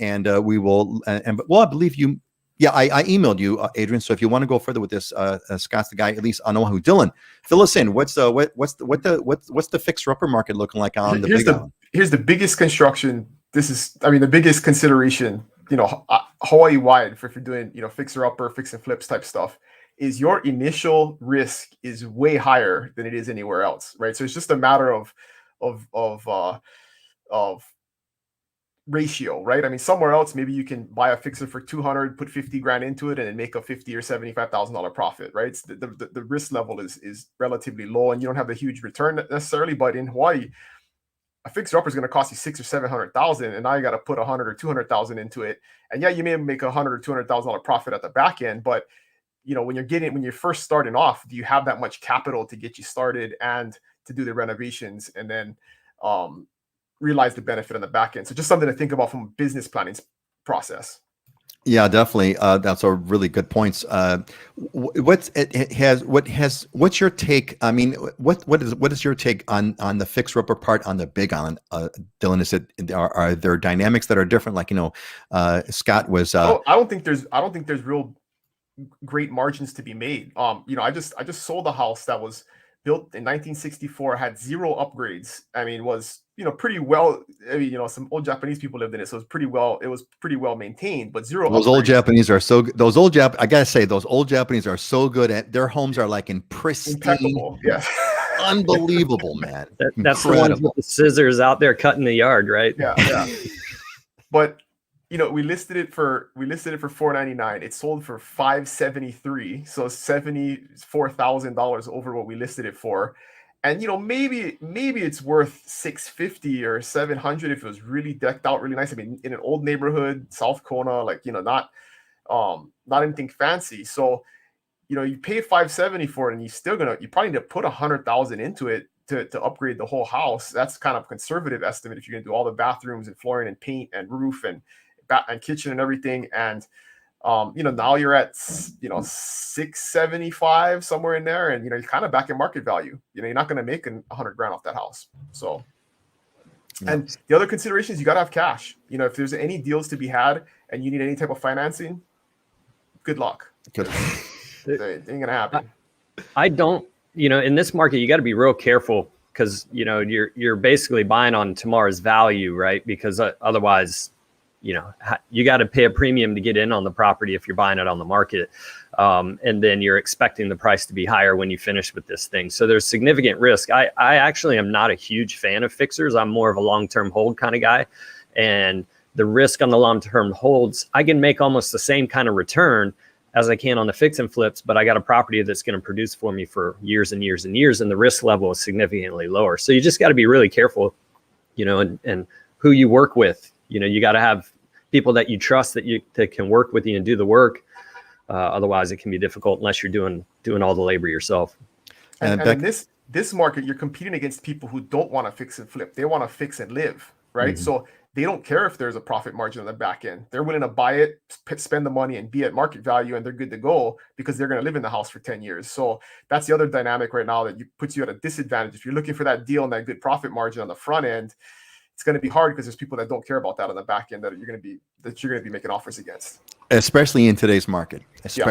and we will. Well, I believe you. Yeah, I emailed you, Adrian. So if you want to go further with this, Scott's the guy, at least on Oahu. Dylan, fill us in. What's the fixer upper market looking like on the Big Island? Here's the biggest construction. The biggest consideration, Hawaii wide, if you're doing, fixer upper, fix and flips type stuff, is your initial risk is way higher than it is anywhere else, right? So it's just a matter of ratio, right? I mean, somewhere else, maybe you can buy a fixer for 200, put 50 grand into it, and then make a $50,000 or $75,000 profit, right? It's the risk level is relatively low, and you don't have the huge return necessarily. But in Hawaii, a fixer upper is going to cost you $600,000 or $700,000, and now you got to put 100 or 200,000 into it. And yeah, you may make $100,000 or $200,000 profit at the back end, but when you're first starting off, do you have that much capital to get you started and to do the renovations and then realize the benefit on the back end? So just something to think about from a business planning process. Yeah, definitely. That's a really good points. What's your take? I mean, what is your take on the fixer upper part on the Big Island, Dylan? Are there dynamics that are different? Like, Scott was. I don't think there's real great margins to be made. I just sold a house that was built in 1964, had 0 upgrades. I mean, was pretty well. I mean, some old Japanese people lived in it, so it was pretty well maintained. But 0. Those old Japanese are so. I gotta say, those old Japanese are so good at their homes are like in pristine, impeccable. Yeah, unbelievable, man. That's the ones with the scissors out there cutting the yard, right? Yeah. But we listed it for $499. It sold for $573, so $74,000 over what we listed it for. And maybe it's worth $650 or $700 if it was really decked out, really nice. I mean, in an old neighborhood, South Kona, not anything fancy. So you pay $570 for it, and you probably need to put $100,000 into it to upgrade the whole house. That's kind of conservative estimate if you're gonna do all the bathrooms and flooring and paint and roof and kitchen and everything. And now you're at $675 somewhere in there, and you're kind of back in market value. You're not going to make $100,000 off that house. So, and the other consideration is you got to have cash. If there's any deals to be had and you need any type of financing, good luck. It ain't gonna happen. I don't. In this market, you got to be real careful because you're basically buying on tomorrow's value, right? Because otherwise, you got to pay a premium to get in on the property if you're buying it on the market. And then you're expecting the price to be higher when you finish with this thing. So there's significant risk. I actually am not a huge fan of fixers. I'm more of a long-term hold kind of guy. And the risk on the long-term holds, I can make almost the same kind of return as I can on the fix and flips, but I got a property that's going to produce for me for years and years and years. And the risk level is significantly lower. So you just got to be really careful, and who you work with. You got to have people that you trust that can work with you and do the work. Otherwise, it can be difficult unless you're doing all the labor yourself. And in this market, you're competing against people who don't want to fix and flip. They want to fix and live, right? Mm-hmm. So they don't care if there's a profit margin on the back end. They're willing to buy it, spend the money, and be at market value, and they're good to go because they're going to live in the house for 10 years. So that's the other dynamic right now that puts you at a disadvantage. If you're looking for that deal and that good profit margin on the front end, it's going to be hard because there's people that don't care about that on the back end that you're going to be making offers against. Especially in today's market. Go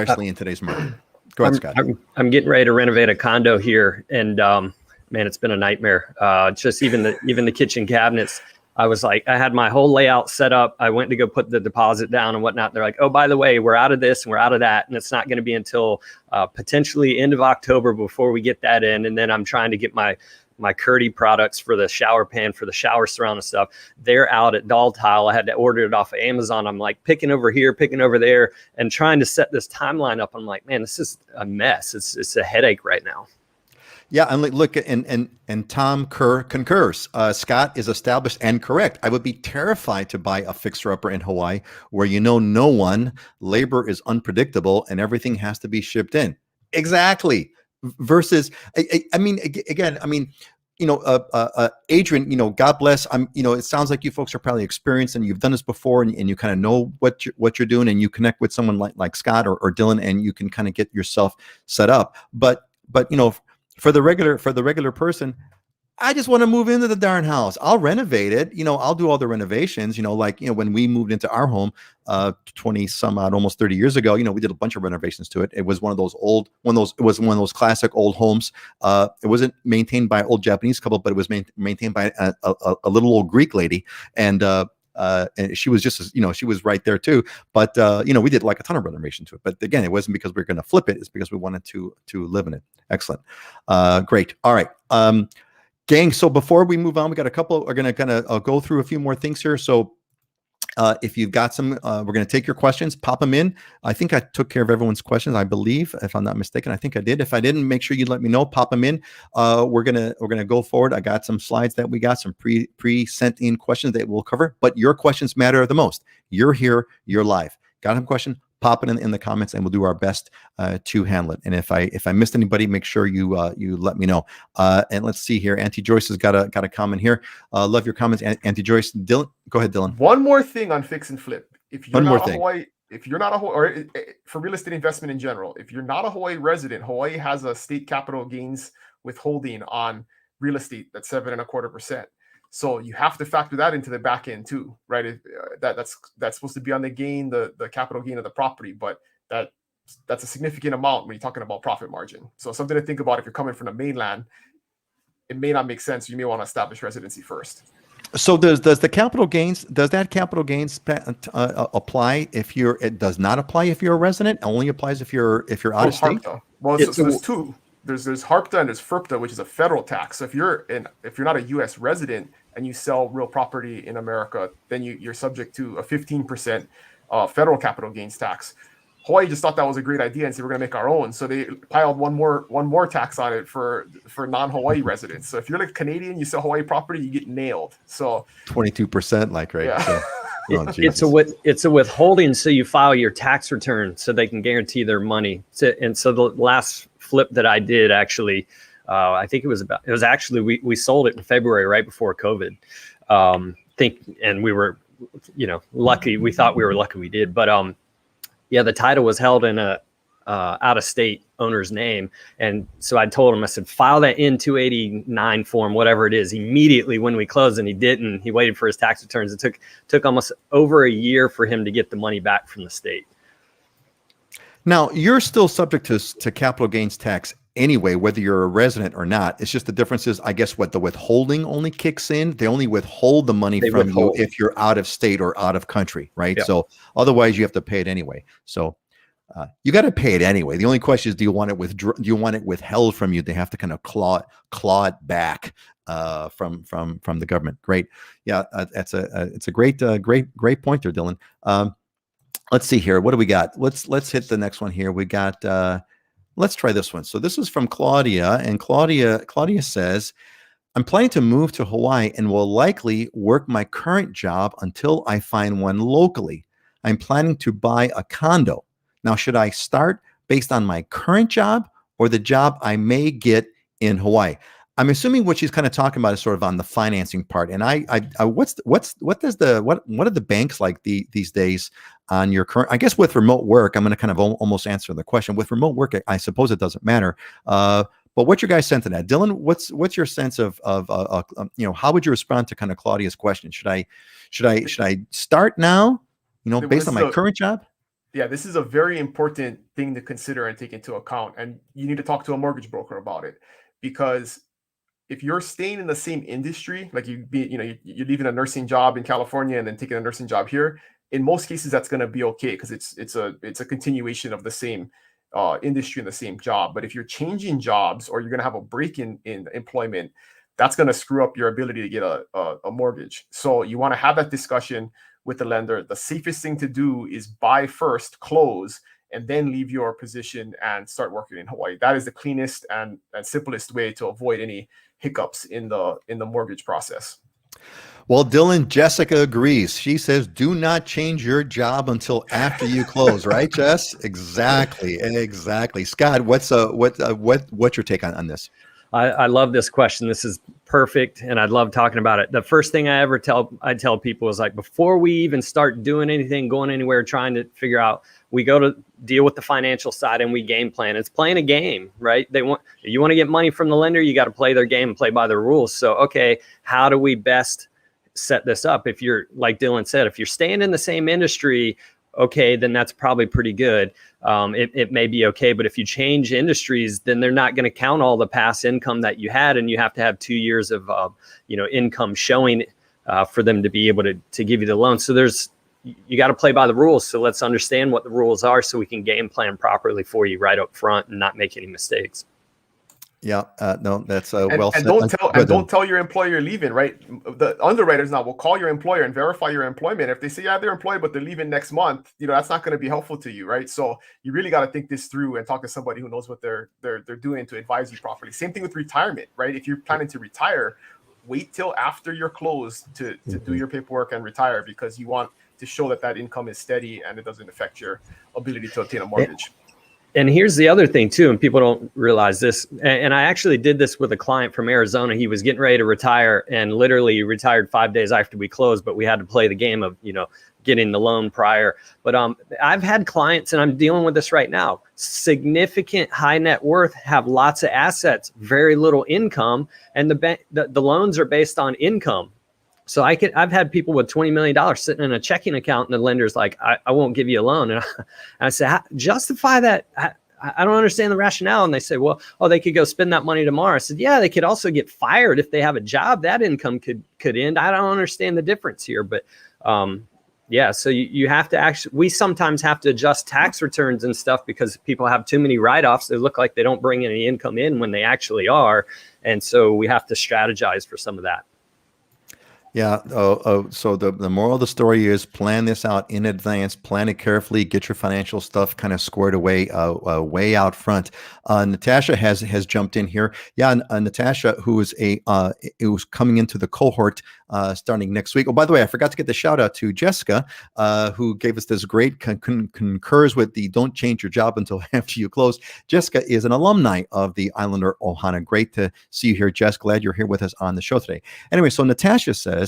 ahead, Scott. I'm getting ready to renovate a condo here, and man, it's been a nightmare. Just even the kitchen cabinets. I was like, I had my whole layout set up. I went to go put the deposit down and whatnot. They're like, oh, by the way, we're out of this and we're out of that. And it's not going to be until potentially end of October before we get that in. And then I'm trying to get my my Curdy products for the shower pan, for the shower surround and stuff. They're out at Doll Tile. I had to order it off of Amazon. I'm like picking over here, picking over there, and trying to set this timeline up. I'm like, man, this is a mess. It's a headache right now. Yeah, and look, and Tom Kerr concurs. Scott is established and correct. I would be terrified to buy a fixer-upper in Hawaii where no one, labor is unpredictable, and everything has to be shipped in. Exactly. Versus, I mean, again, I mean, Adrian, God bless. It sounds like you folks are probably experienced and you've done this before, and you kind of know what you're doing, and you connect with someone like Scott or Dylan, and you can kind of get yourself set up. But for the regular person, I just want to move into the darn house. I'll renovate it. I'll do all the renovations, when we moved into our home 20 some odd, almost 30 years ago, we did a bunch of renovations to it. It was one of those classic old homes. It wasn't maintained by an old Japanese couple, but it was maintained by a little old Greek lady. And she was just, she was right there too. But, we did like a ton of renovation to it. But again, it wasn't because we were going to flip it. It's because we wanted to live in it. Excellent. Great. All right. Gang, so before we move on, we got a couple, we're going to kind of go through a few more things here. So if you've got some, we're going to take your questions, pop them in. I think I took care of everyone's questions, I believe, if I'm not mistaken. I think I did. If I didn't, make sure you let me know, pop them in. We're going to go forward. I got some slides that we got, some pre-sent in questions that we'll cover, but your questions matter the most. You're here, you're live. Got a question? Pop it in the comments, and we'll do our best to handle it. And if I missed anybody, make sure you let me know. And let's see here. Auntie Joyce has got a comment here. Love your comments, Auntie Joyce. Dylan, go ahead, Dylan. One more thing on fix and flip. If you're not a Hawaii, or for real estate investment in general, if you're not a Hawaii resident, Hawaii has a state capital gains withholding on real estate that's 7.25%. So you have to factor that into the back end too, right? That's supposed to be on the gain, the capital gain of the property, but that's a significant amount when you're talking about profit margin. So something to think about if you're coming from the mainland. It may not make sense. You may want to establish residency first. So does that capital gains apply if it does not apply if you're a resident? It only applies if you're out of state? HARPTA. Well, so there's two. There's HARPTA and there's FERPTA, which is a federal tax. So if you're not a U.S. resident and you sell real property in America, then you're subject to a 15% federal capital gains tax. Hawaii just thought that was a great idea and said we're going to make our own. So they piled one more tax on it for non-Hawaii residents. So if you're like Canadian, you sell Hawaii property, you get nailed. So 22%, right? Yeah. So, it's a withholding, so you file your tax return so they can guarantee their money. So the last flip that I did actually, I think it was actually we sold it in February right before COVID. And we were, lucky. We thought we were lucky we did, but the title was held in a out of state owner's name, and so I told him, I said, file that in 289 form, whatever it is, immediately when we closed, and he didn't. He waited for his tax returns. It took almost over a year for him to get the money back from the state. Now, you're still subject to capital gains tax anyway, whether you're a resident or not. It's just the difference is, I guess, what the withholding only kicks in. They only withhold the money from you if you're out of state or out of country, right? Yeah. So otherwise, you have to pay it anyway. So you got to pay it anyway. The only question is, do you want it withheld from you? They have to kind of claw it back from the government. Great, yeah, it's a great point there, Dylan. Let's see here. What do we got? Let's hit the next one here. We got. Let's try this one. So this is from Claudia, and Claudia says, I'm planning to move to Hawaii and will likely work my current job until I find one locally. I'm planning to buy a condo. Now, should I start based on my current job or the job I may get in Hawaii? I'm assuming what she's kind of talking about is sort of on the financing part. And what are the banks like these days on your current? I guess with remote work, I'm going to kind of almost answer the question. With remote work, I suppose it doesn't matter. But what's your guys' sense of that, Dylan? What's your sense of how would you respond to kind of Claudia's question? Should I start now? Based on my current job. Yeah, this is a very important thing to consider and take into account, and you need to talk to a mortgage broker about it, because if you're staying in the same industry, like you're leaving a nursing job in California and then taking a nursing job here, in most cases that's going to be okay because it's a continuation of the same industry and the same job. But if you're changing jobs or you're going to have a break in employment, that's going to screw up your ability to get a mortgage. So you want to have that discussion with the lender. The safest thing to do is buy first, close, and then leave your position and start working in Hawaii. That is the cleanest and simplest way to avoid any hiccups in the mortgage process. Well, Dylan, Jessica agrees. She says, do not change your job until after you close, right, Jess? Exactly. Scott, what's your take on this? I love this question. This is perfect, and I love talking about it. The first thing I tell people is, like, before we even start doing anything, going anywhere, trying to figure out, we go to deal with the financial side and we game plan. It's playing a game, right? You want to get money from the lender, you got to play their game and play by their rules. So, okay, how do we best set this up? If you're, like Dylan said, if you're staying in the same industry, okay, then that's probably pretty good. It may be okay, but if you change industries, then they're not going to count all the past income that you had, and you have to have 2 years of income showing for them to be able to give you the loan. So you got to play by the rules. So let's understand what the rules are so we can game plan properly for you right up front and not make any mistakes. Yeah, no, that's well said. And don't tell your employer you're leaving, right? The underwriters now will call your employer and verify your employment. If they say, yeah, they're employed, but they're leaving next month, that's not going to be helpful to you, right? So you really got to think this through and talk to somebody who knows what they're doing to advise you properly. Same thing with retirement, right? If you're planning to retire, wait till after you're closed to do your paperwork and retire, because you want to show that income is steady and it doesn't affect your ability to obtain a mortgage. And here's the other thing too, and people don't realize this. And I actually did this with a client from Arizona. He was getting ready to retire, and literally retired 5 days after we closed, but we had to play the game of, getting the loan prior. But I've had clients, and I'm dealing with this right now, significant high net worth, have lots of assets, very little income, and the loans are based on income. So I've had people with $20 million sitting in a checking account, and the lender's like, I won't give you a loan. And I say, justify that. I don't understand the rationale. And they say, well, they could go spend that money tomorrow. I said, yeah, they could also get fired if they have a job. That income could end. I don't understand the difference here. But yeah, so you have to we sometimes have to adjust tax returns and stuff because people have too many write-offs. They look like they don't bring any income in when they actually are. And so we have to strategize for some of that. Yeah. So the moral of the story is plan this out in advance, plan it carefully, get your financial stuff kind of squared away, way out front. Natasha has jumped in here. Yeah. Natasha, who is who's coming into the cohort starting next week. Oh, by the way, I forgot to get the shout out to Jessica, who gave us this great concurs with the don't change your job until after you close. Jessica is an alumni of the Islander Ohana. Great to see you here, Jess. Glad you're here with us on the show today. Anyway, so Natasha says,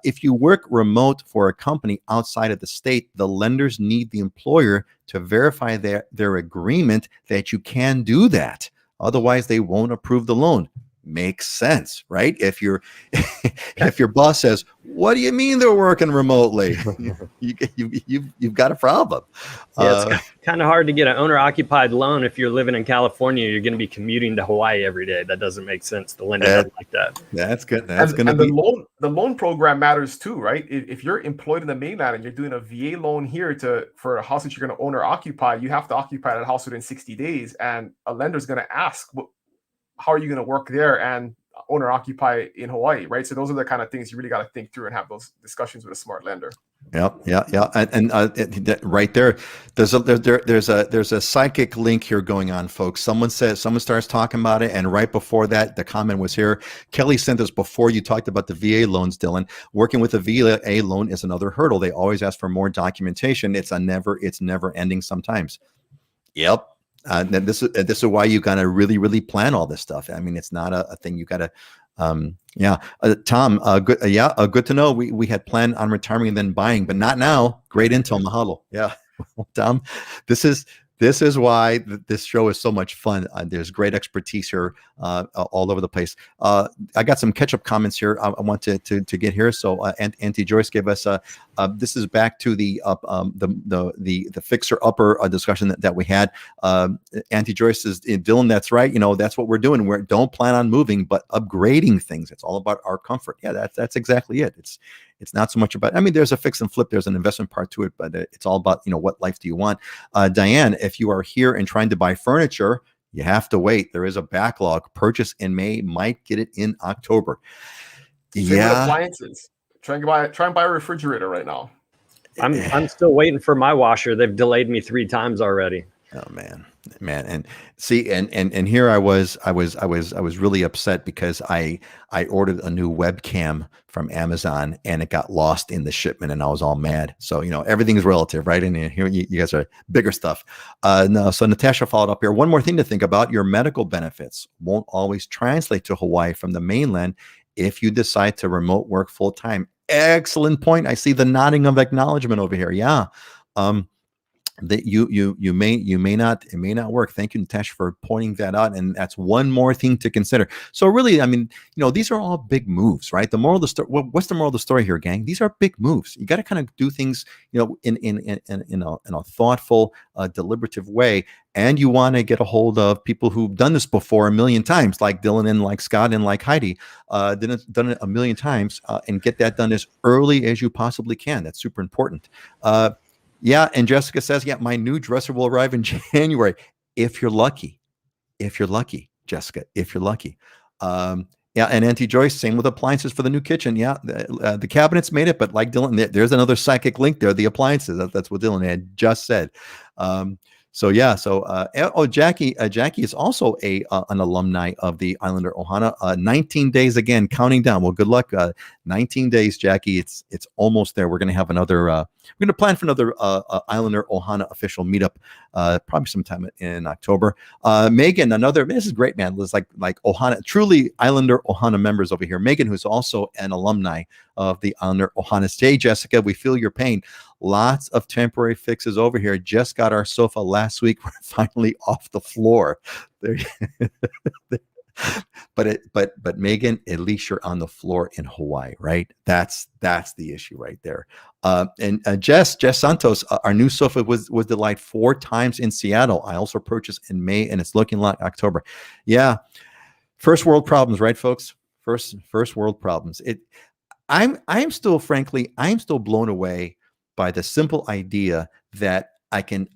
if you work remote for a company outside of the state, the lenders need the employer to verify their agreement that you can do that. Otherwise, they won't approve the loan. Makes sense, right? If your boss says, "What do you mean they're working remotely?" you've got a problem. Yeah, it's kind of hard to get an owner-occupied loan if you're living in California. You're going to be commuting to Hawaii every day. That doesn't make sense. The lender doesn't like that. That's good. The loan program matters too, right? If you're employed in the mainland and you're doing a VA loan here for a house that you're going to own or occupy, you have to occupy that house within 60 days, and a lender's going to ask, how are you going to work there and owner occupy in Hawaii, right? So those are the kind of things you really got to think through and have those discussions with a smart lender. Yeah. And right there, there's a psychic link here going on, folks. Someone starts talking about it, and right before that, the comment was here. Kelly sent us before you talked about the VA loans, Dylan. Working with a VA loan is another hurdle. They always ask for more documentation. It's never ending sometimes. Yep. This is why you got to really, really plan all this stuff. I mean, it's not a thing you got to, Tom, good to know. We had planned on retiring and then buying, but not now. Great intel, mahalo. Yeah. Tom, this is why this show is so much fun. There's great expertise here all over the place. I got some catch-up comments here I want to get here. So Auntie Joyce gave us this is back to the fixer-upper discussion that we had. Auntie Joyce says, Dylan, that's right. That's what we're doing. We don't plan on moving, but upgrading things. It's all about our comfort. Yeah, that's exactly it. It's not so much about, there's a fix and flip, there's an investment part to it, but it's all about, what life do you want? Diane, if you are here and trying to buy furniture, You have to wait. There is a backlog. Purchase in May, might get it in October. Same with appliances. Try and buy a refrigerator right now. I'm still waiting for my washer. They've delayed me 3 times already. Oh man. And see, and here I was really upset because I ordered a new webcam from Amazon and it got lost in the shipment and I was all mad. So, everything is relative, right? And here you guys are bigger stuff. No, so Natasha followed up here. One more thing to think about, your medical benefits won't always translate to Hawaii from the mainland if you decide to remote work full time. Excellent point. I see the nodding of acknowledgement over here. Yeah. That it may not work. Thank you, Natasha, for pointing that out. And that's one more thing to consider. So really, I mean, these are all big moves, right? The moral of the story. What's the moral of the story here, gang? These are big moves. You got to kind of do things, in a thoughtful, deliberative way. And you want to get a hold of people who've done this before a million times, like Dylan and like Scott and like Heidi, done it a million times, and get that done as early as you possibly can. That's super important. Yeah, and Jessica says, yeah, my new dresser will arrive in January. If you're lucky, Jessica, if you're lucky. Yeah, and Auntie Joyce, same with appliances for the new kitchen. Yeah, the cabinets made it, but like Dylan, there's another psychic link there, the appliances. That's what Dylan had just said. Jackie is also an alumni of the Islander Ohana. 19 days again, counting down. Well, good luck. 19 days, Jackie. It's almost there. We're going to have another. We're going to plan for another Islander Ohana official meetup, probably sometime in October. Megan, this is great, man. It's like Ohana, truly Islander Ohana members over here. Megan, who's also an alumni of the Islander Ohana. Hey, Jessica, we feel your pain. Lots of temporary fixes over here. Just got our sofa last week. We're finally off the floor. But Megan, at least you're on the floor in Hawaii, right? That's the issue right there. And Jess Santos, our new sofa was delayed 4 times in Seattle. I also purchased in May, and it's looking like October. Yeah, first world problems, right, folks? First world problems. I'm still blown away by the simple idea that I can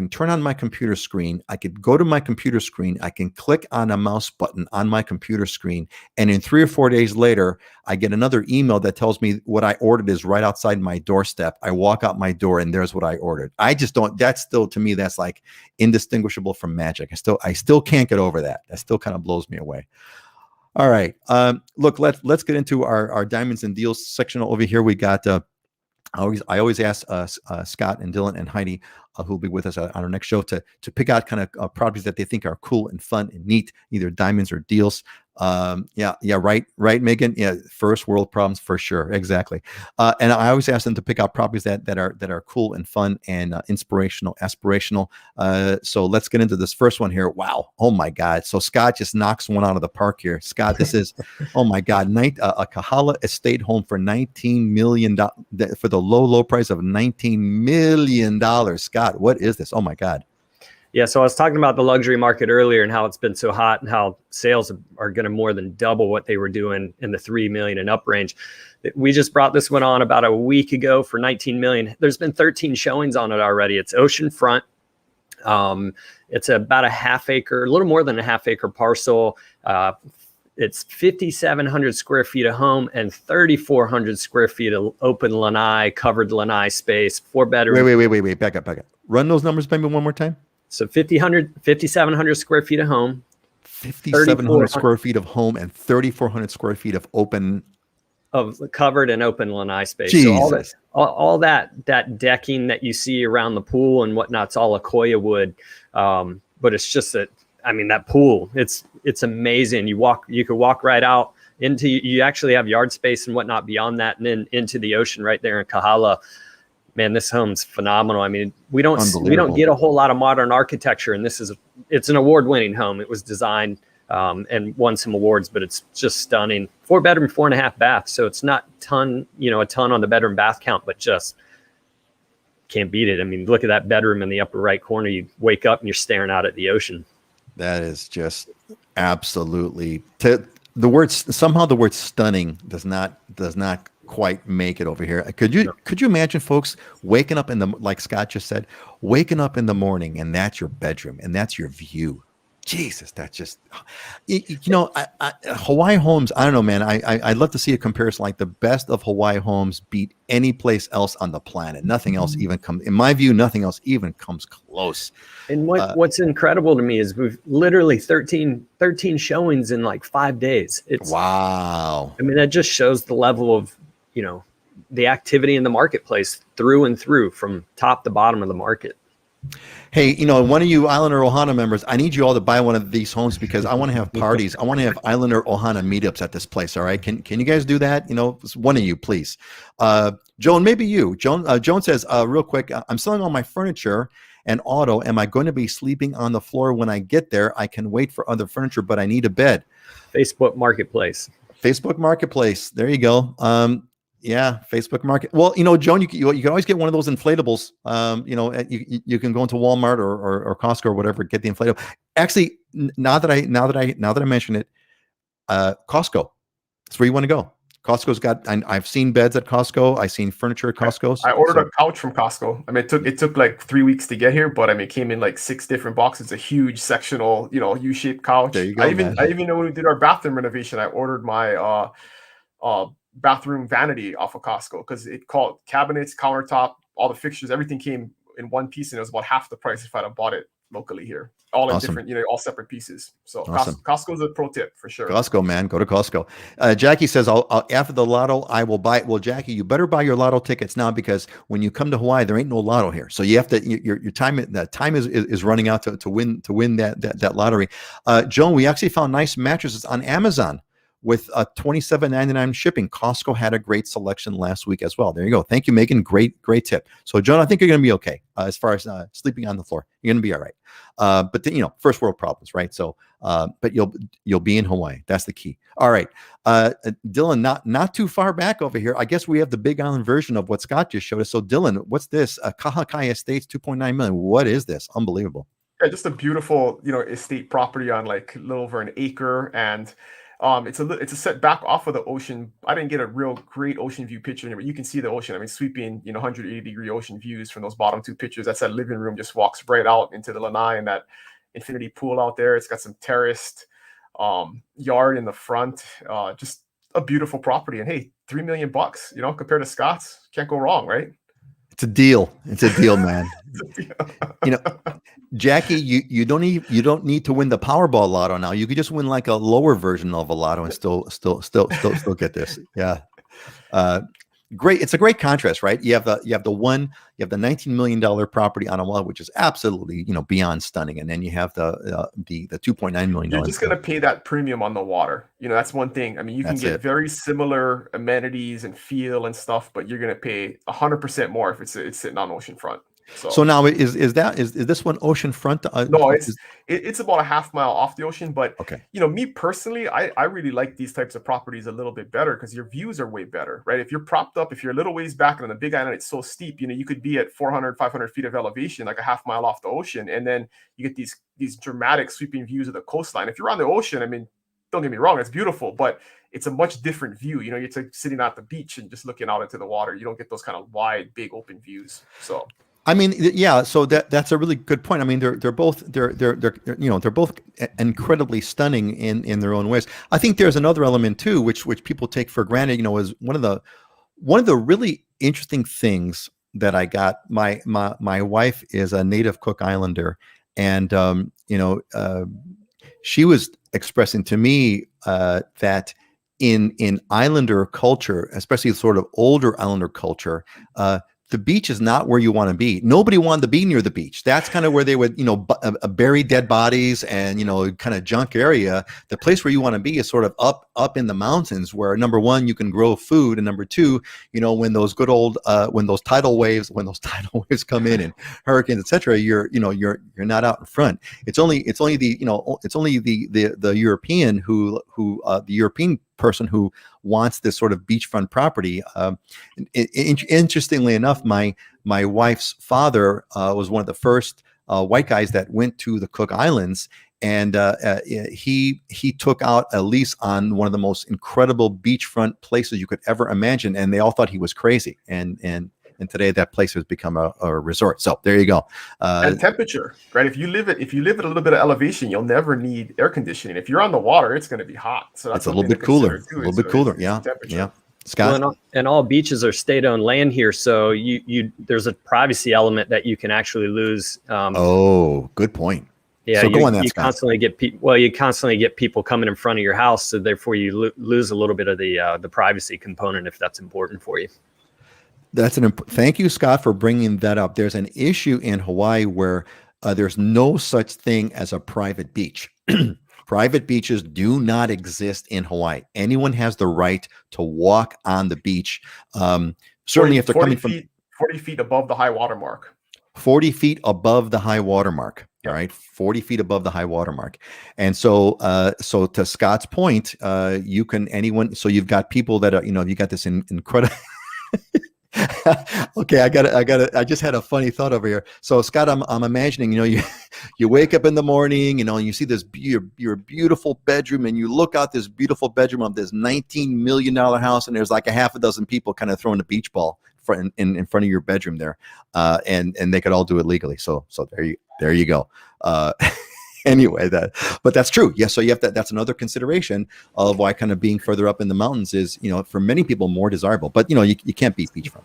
turn on my computer screen. I could go to my computer screen. I can click on a mouse button on my computer screen. And in 3 or 4 days later, I get another email that tells me what I ordered is right outside my doorstep. I walk out my door and there's what I ordered. That's still, to me, that's like indistinguishable from magic. I still can't get over that. That still kind of blows me away. All right. Look, let's get into our diamonds and deals section over here. We got, I always ask Scott and Dylan and Heidi, who will be with us on our next show, to pick out kind of properties that they think are cool and fun and neat, either diamonds or deals. Right, Megan. Yeah, first world problems for sure, exactly. And I always ask them to pick out properties that are cool and fun and inspirational, aspirational. So let's get into this first one here. Wow, oh my God! So Scott just knocks one out of the park here. Scott, this is, oh my God, a Kahala estate home for $19 million for the low price of $19 million. Scott, what is this? Oh my God. Yeah, so I was talking about the luxury market earlier and how it's been so hot and how sales are going to more than double what they were doing in the 3 million and up range. We just brought this one on about a week ago for 19 million. There's been 13 showings on it already. It's oceanfront. It's about a little more than a half acre parcel. It's 5,700 square feet of home and 3,400 square feet of open lanai, covered lanai space, 4 bedrooms. Wait, back up. Run those numbers maybe one more time. So 5,700 square feet of home, 5,700 square feet of home, and 3,400 square feet of open, of covered and open lanai space. Jesus. So all that decking that you see around the pool and whatnot's all Akoya wood. But it's just that pool, it's amazing. You could walk right out into, you actually have yard space and whatnot beyond that, and then into the ocean right there in Kahala. Man, this home's phenomenal. I mean, we don't get a whole lot of modern architecture, and it's an award-winning home. It was designed and won some awards, but it's just stunning. 4 bedroom, 4.5 bath. So it's not a ton on the bedroom bath count, but just can't beat it. I mean, look at that bedroom in the upper right corner. You wake up and you're staring out at the ocean. That is just absolutely, the word stunning does not quite make it over here. Could you imagine, folks, waking up like Scott just said, waking up in the morning and that's your bedroom and that's your view. Jesus, that's just, Hawaii homes. I don't know, man. I'd love to see a comparison. Like the best of Hawaii homes beat any place else on the planet. Nothing else even comes, in my view, nothing else even comes close. And what's incredible to me is we've literally 13 showings in like 5 days. It's wow. I mean, that just shows the level of, the activity in the marketplace through and through from top to bottom of the market. Hey, one of you Islander Ohana members, I need you all to buy one of these homes because I want to have parties. I want to have Islander Ohana meetups at this place. All right. Can you guys do that? One of you, please. Joan, maybe you. Joan says, real quick, I'm selling all my furniture and auto. Am I going to be sleeping on the floor when I get there? I can wait for other furniture, but I need a bed. Facebook Marketplace. There you go. Yeah, Facebook Market. Well, Joan, you can always get one of those inflatables. You can go into Walmart or Costco or whatever, get the inflatable. Actually, now that I mention it, Costco. That's where you want to go. Costco's got. I've seen beds at Costco. I've seen furniture at Costco. I ordered a couch from Costco. I mean, it took like 3 weeks to get here, but I mean, it came in like 6 different boxes. A huge sectional, U-shaped couch. There you go. I even know when we did our bathroom renovation, I ordered my bathroom vanity off of Costco because it called cabinets, countertop, all the fixtures, everything came in one piece, and it was about half the price if I'd have bought it locally here. All in awesome. Different, all separate pieces. So awesome. Costco's a pro tip for sure. Costco, man, go to Costco. Jackie says, I'll after the lotto, I will buy it. Well, Jackie, you better buy your lotto tickets now because when you come to Hawaii, there ain't no lotto here. So you have to your time. That time is running out to win that lottery. Joan, we actually found nice mattresses on Amazon with $27.99 shipping. Costco had a great selection last week as well. There you go. Thank you, Megan. Great tip. So, John, I think you're going to be okay as far as sleeping on the floor. You're going to be all right. But first world problems, right? So, but you'll be in Hawaii. That's the key. All right, Dylan, not too far back over here. I guess we have the Big Island version of what Scott just showed us. So, Dylan, what's this? Kahakai Estates, 2.9 million. What is this? Unbelievable. Yeah, just a beautiful, estate property on like a little over an acre, and it's a setback off of the ocean. I didn't get a real great ocean view picture here, but you can see the ocean. I mean, sweeping, 180-degree ocean views from those bottom 2 pictures. That's that living room, just walks right out into the lanai and that infinity pool out there. It's got some terraced yard in the front. Just a beautiful property. And hey, $3 million, compared to Scott's, can't go wrong, right? It's a deal. It's a deal, man. Jackie, you don't need to win the Powerball lotto now. You could just win like a lower version of a lotto and still get this. Yeah. Great. It's a great contrast, right? You have the $19 million property on Oahu, which is absolutely, beyond stunning. And then you have the $2.9 million. You're just going to pay that premium on the water. That's one thing. I mean, you can get very similar amenities and feel and stuff, but you're going to pay 100% more if it's sitting on oceanfront. So now is this one oceanfront? No, it's about a half mile off the ocean. But okay, me personally, I really like these types of properties a little bit better because your views are way better, right? If you're propped up, if you're a little ways back and on the Big Island, it's so steep. You could be at 400, 500 feet of elevation, like a half mile off the ocean, and then you get these dramatic sweeping views of the coastline. If you're on the ocean, I mean, don't get me wrong, it's beautiful, but it's a much different view. You're like sitting at the beach and just looking out into the water. You don't get those kind of wide, big, open views. So. I mean, yeah. So that's a really good point. I mean, they're both incredibly stunning in their own ways. I think there's another element too, which people take for granted. Is one of the really interesting things that I got. My wife is a native Cook Islander, and she was expressing to me that in Islander culture, especially sort of older Islander culture, the beach is not where you want to be. Nobody wanted to be near the beach. That's kind of where they would, bury dead bodies and, kind of junk area. The place where you want to be is sort of up in the mountains where, number one, you can grow food. And number two, when those good old, when those tidal waves come in and hurricanes, et cetera, you're not out in front. It's only the European the European person who wants this sort of beachfront property. Interestingly enough, my wife's father was one of the first white guys that went to the Cook Islands, and he took out a lease on one of the most incredible beachfront places you could ever imagine, and they all thought he was crazy. And today that place has become a resort. So there you go. And temperature, right? If you live at a little bit of elevation, you'll never need air conditioning. If you're on the water, it's going to be hot. So that's it's a little bit cooler. A little bit cooler. Yeah. Yeah. Scott? Well, and all beaches are state-owned land here, so you there's a privacy element that you can actually lose. Oh, good point. Yeah, so go on that, you Scott. you constantly get people coming in front of your house, so therefore you lose a little bit of the privacy component if that's important for you. Thank you, Scott, for bringing that up. There's an issue in Hawaii where there's no such thing as a private beach. Private beaches do not exist in Hawaii. Anyone has the right to walk on the beach. Certainly, if they're coming from 40 feet above the high water mark. 40 feet above the high water mark. Yep. All right, 40 feet above the high water mark. And so to Scott's point, you can So you've got people that are, you got this incredible. Okay, I just had a funny thought over here. So Scott, I'm imagining, you wake up in the morning, and you see this your beautiful bedroom, and you look out this beautiful bedroom of this $19 million house, and there's like a half a dozen people kind of throwing a beach ball in front of your bedroom there, and they could all do it legally. So there you go. Anyway, but that's true. Yeah. So you have that's another consideration of why kind of being further up in the mountains is, for many people more desirable, but you can't beat beachfront.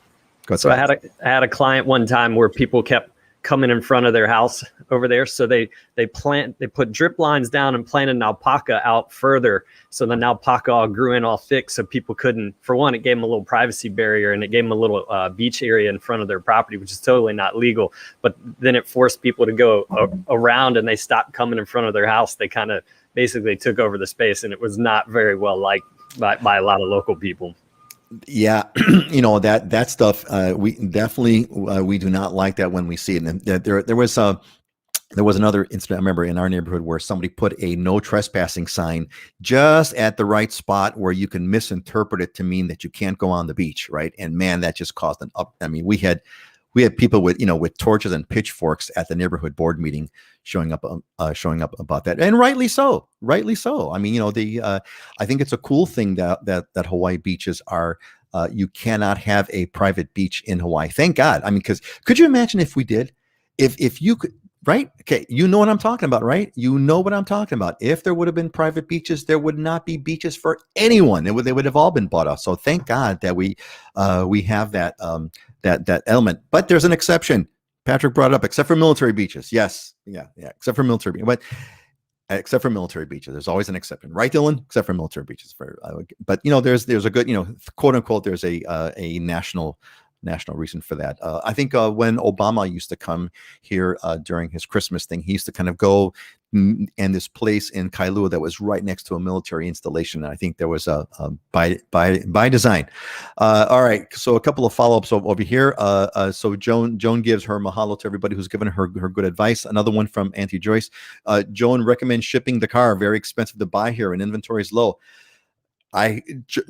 So I had a client one time where people kept coming in front of their house over there. So they put drip lines down and planted an alpaca out further. So the alpaca all grew in all thick. So people couldn't, for one, it gave them a little privacy barrier, and it gave them a little beach area in front of their property, which is totally not legal. But then it forced people to go around, and they stopped coming in front of their house. They kind of basically took over the space, and it was not very well liked by a lot of local people. Yeah, that stuff. We definitely we do not like that when we see it. And there was another incident I remember in our neighborhood where somebody put a no trespassing sign just at the right spot where you can misinterpret it to mean that you can't go on the beach, right? And man, that just caused an up. I mean, we had people with torches and pitchforks at the neighborhood board meeting showing up about that, and rightly so. I mean, I think it's a cool thing that Hawaii beaches are. You cannot have a private beach in Hawaii. Thank God. I mean, because could you imagine if we did? If you could, right? Okay, you know what I'm talking about, right? You know what I'm talking about. If there would have been private beaches, there would not be beaches for anyone. They would have all been bought off. So thank God that we have that that element. But there's an exception. Patrick brought it up, except for military beaches. Yes. Yeah. Except for military beaches. But except for military beaches, there's always an exception, right, Dylan? Except for military beaches. But there's a good, quote unquote, there's a national reason for that. I think when Obama used to come here during his Christmas thing, he used to kind of go and this place in Kailua that was right next to a military installation. And I think there was a by design. All right. So a couple of follow-ups over here. So Joan gives her mahalo to everybody who's given her good advice. Another one from Auntie Joyce. Joan recommends shipping the car. Very expensive to buy here and inventory is low.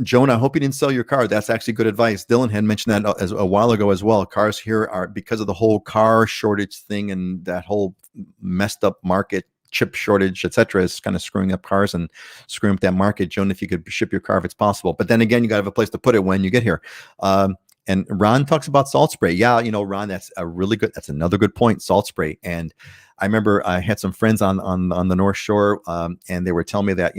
Joan, I hope you didn't sell your car. That's actually good advice. Dylan had mentioned that a while ago as well. Cars here are, because of the whole car shortage thing and that whole messed up market, chip shortage, etc., is kind of screwing up cars and screwing up that market. Joan, if you could ship your car if it's possible. But then again, you got to have a place to put it when you get here. And Ron talks about salt spray. Yeah, Ron, that's another good point, salt spray. And I remember I had some friends on the North Shore, and they were telling me that,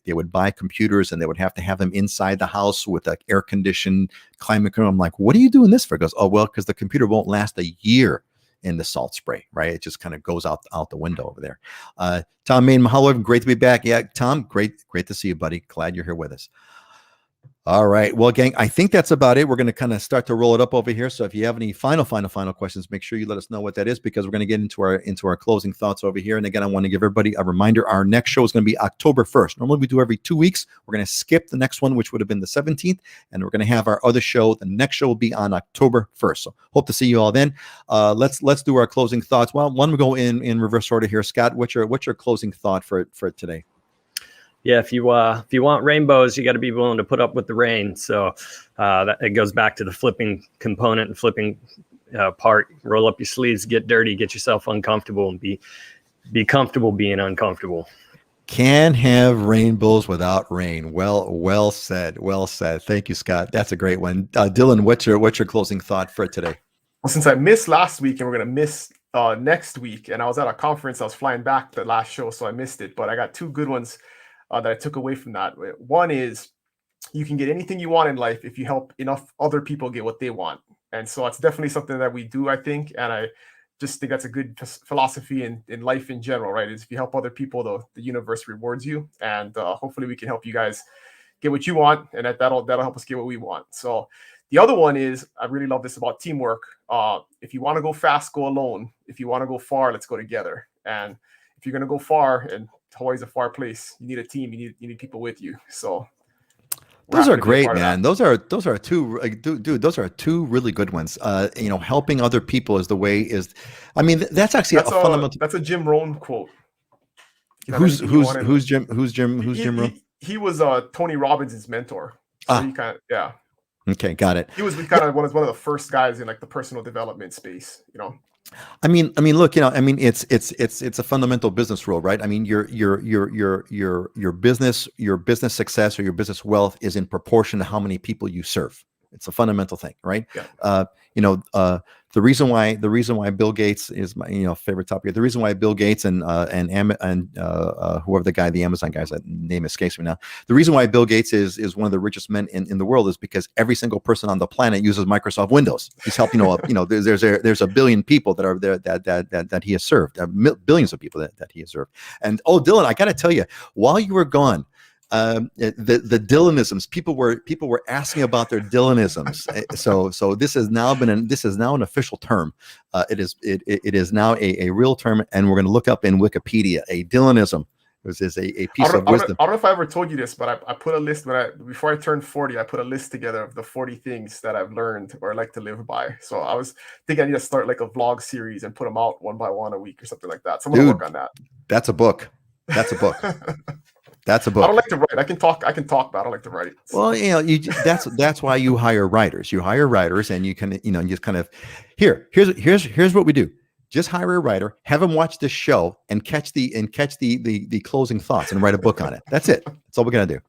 they would buy computers and they would have to have them inside the house with an air-conditioned climate control. I'm like, what are you doing this for? He goes, oh, well, because the computer won't last a year in the salt spray, right? It just kind of goes out the window over there. Tom Main, mahalo, great to be back. Yeah, Tom, great to see you, buddy. Glad you're here with us. All right. Well, gang, I think that's about it. We're going to kind of start to roll it up over here. So if you have any final questions, make sure you let us know what that is, because we're going to get into our closing thoughts over here. And again, I want to give everybody a reminder. Our next show is going to be October 1st. Normally we do every 2 weeks. We're going to skip the next one, which would have been the 17th. And we're going to have our other show. The next show will be on October 1st. So hope to see you all then. Let's do our closing thoughts. Well, one we go in reverse order here. Scott, what's your closing thought for today? Yeah, if you want rainbows, you got to be willing to put up with the rain. So it goes back to the flipping component and flipping part. Roll up your sleeves, get dirty, get yourself uncomfortable, and be comfortable being uncomfortable. Can have rainbows without rain. Well said. Well said. Thank you, Scott. That's a great one. Dylan, what's your closing thought for today? Well, since I missed last week and we're gonna miss next week, and I was at a conference, I was flying back the last show, so I missed it. But I got two good ones that I took away from that. One is you can get anything you want in life if you help enough other people get what they want, and so it's definitely something that we do, I think, and I just think that's a good philosophy in life in general, right? Is if you help other people, the universe rewards you, and hopefully we can help you guys get what you want, and that'll help us get what we want. So the other one is, I really love this about teamwork. If you want to go fast, go alone. If you want to go far, let's go together. And if you're going to go far, and Hawaii's a far place, you need a team. You need people with you. So those are great, man. Those are two, dude. Those are two really good ones. Helping other people is the way is. I mean, that's actually a fundamental. That's a Jim Rohn quote. Who's Jim Rohn? He was Tony Robbins' mentor. So he kind of, yeah. Okay, got it. He was kind of one of the first guys in like the personal development space, I mean, look, it's a fundamental business rule, right? I mean, your business success or your business wealth is in proportion to how many people you serve. It's a fundamental thing, right? Yeah. The reason why Bill Gates is my favorite topic. The reason why Bill Gates and whoever the guy, the Amazon guy's name escapes me now. The reason why Bill Gates is one of the richest men in the world is because every single person on the planet uses Microsoft Windows. He's helping there's a billion people that are there that he has served, billions of people that he has served. And Dylan, I got to tell you, while you were gone, the Dylanisms, people were asking about their Dylanisms. So this has now an official term. It is now a real term, and we're going to look up in Wikipedia a Dylanism. This is a piece of wisdom. I don't know if I ever told you this, but I put a list before I turned 40. I put a list together of the 40 things that I've learned or I like to live by. So I was thinking I need to start like a vlog series and put them out one by one a week or something like that. So I'm gonna work on that. That's a book. That's a book. That's a book. I don't like to write. I can talk, but I don't like to write. Well, that's why you hire writers. You hire writers, and you can, just kind of here's what we do. Just hire a writer, have him watch this show, and catch the closing thoughts, and write a book on it. That's it. That's all we're gonna do.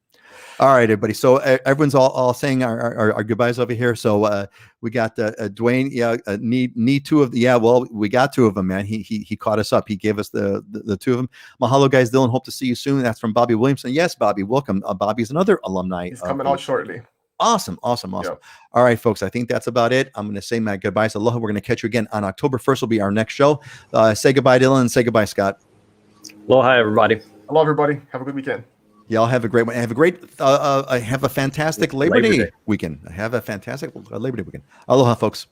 All right, everybody. So everyone's all saying our goodbyes over here. So we got Dwayne. Yeah, need two of the. Yeah, well, we got two of them, man. He caught us up. He gave us the two of them. Mahalo, guys. Dylan, hope to see you soon. That's from Bobby Williamson. Yes, Bobby, welcome. Bobby's another alumni. He's coming out shortly. Awesome. Yep. All right, folks. I think that's about it. I'm going to say my goodbyes. Aloha. We're going to catch you again on October 1st. Will be our next show. Say goodbye, Dylan. And say goodbye, Scott. Aloha, everybody. Hello, everybody. Have a good weekend. Y'all have a great one. Have a fantastic Labor Day weekend. Have a fantastic Labor Day weekend. Aloha, folks.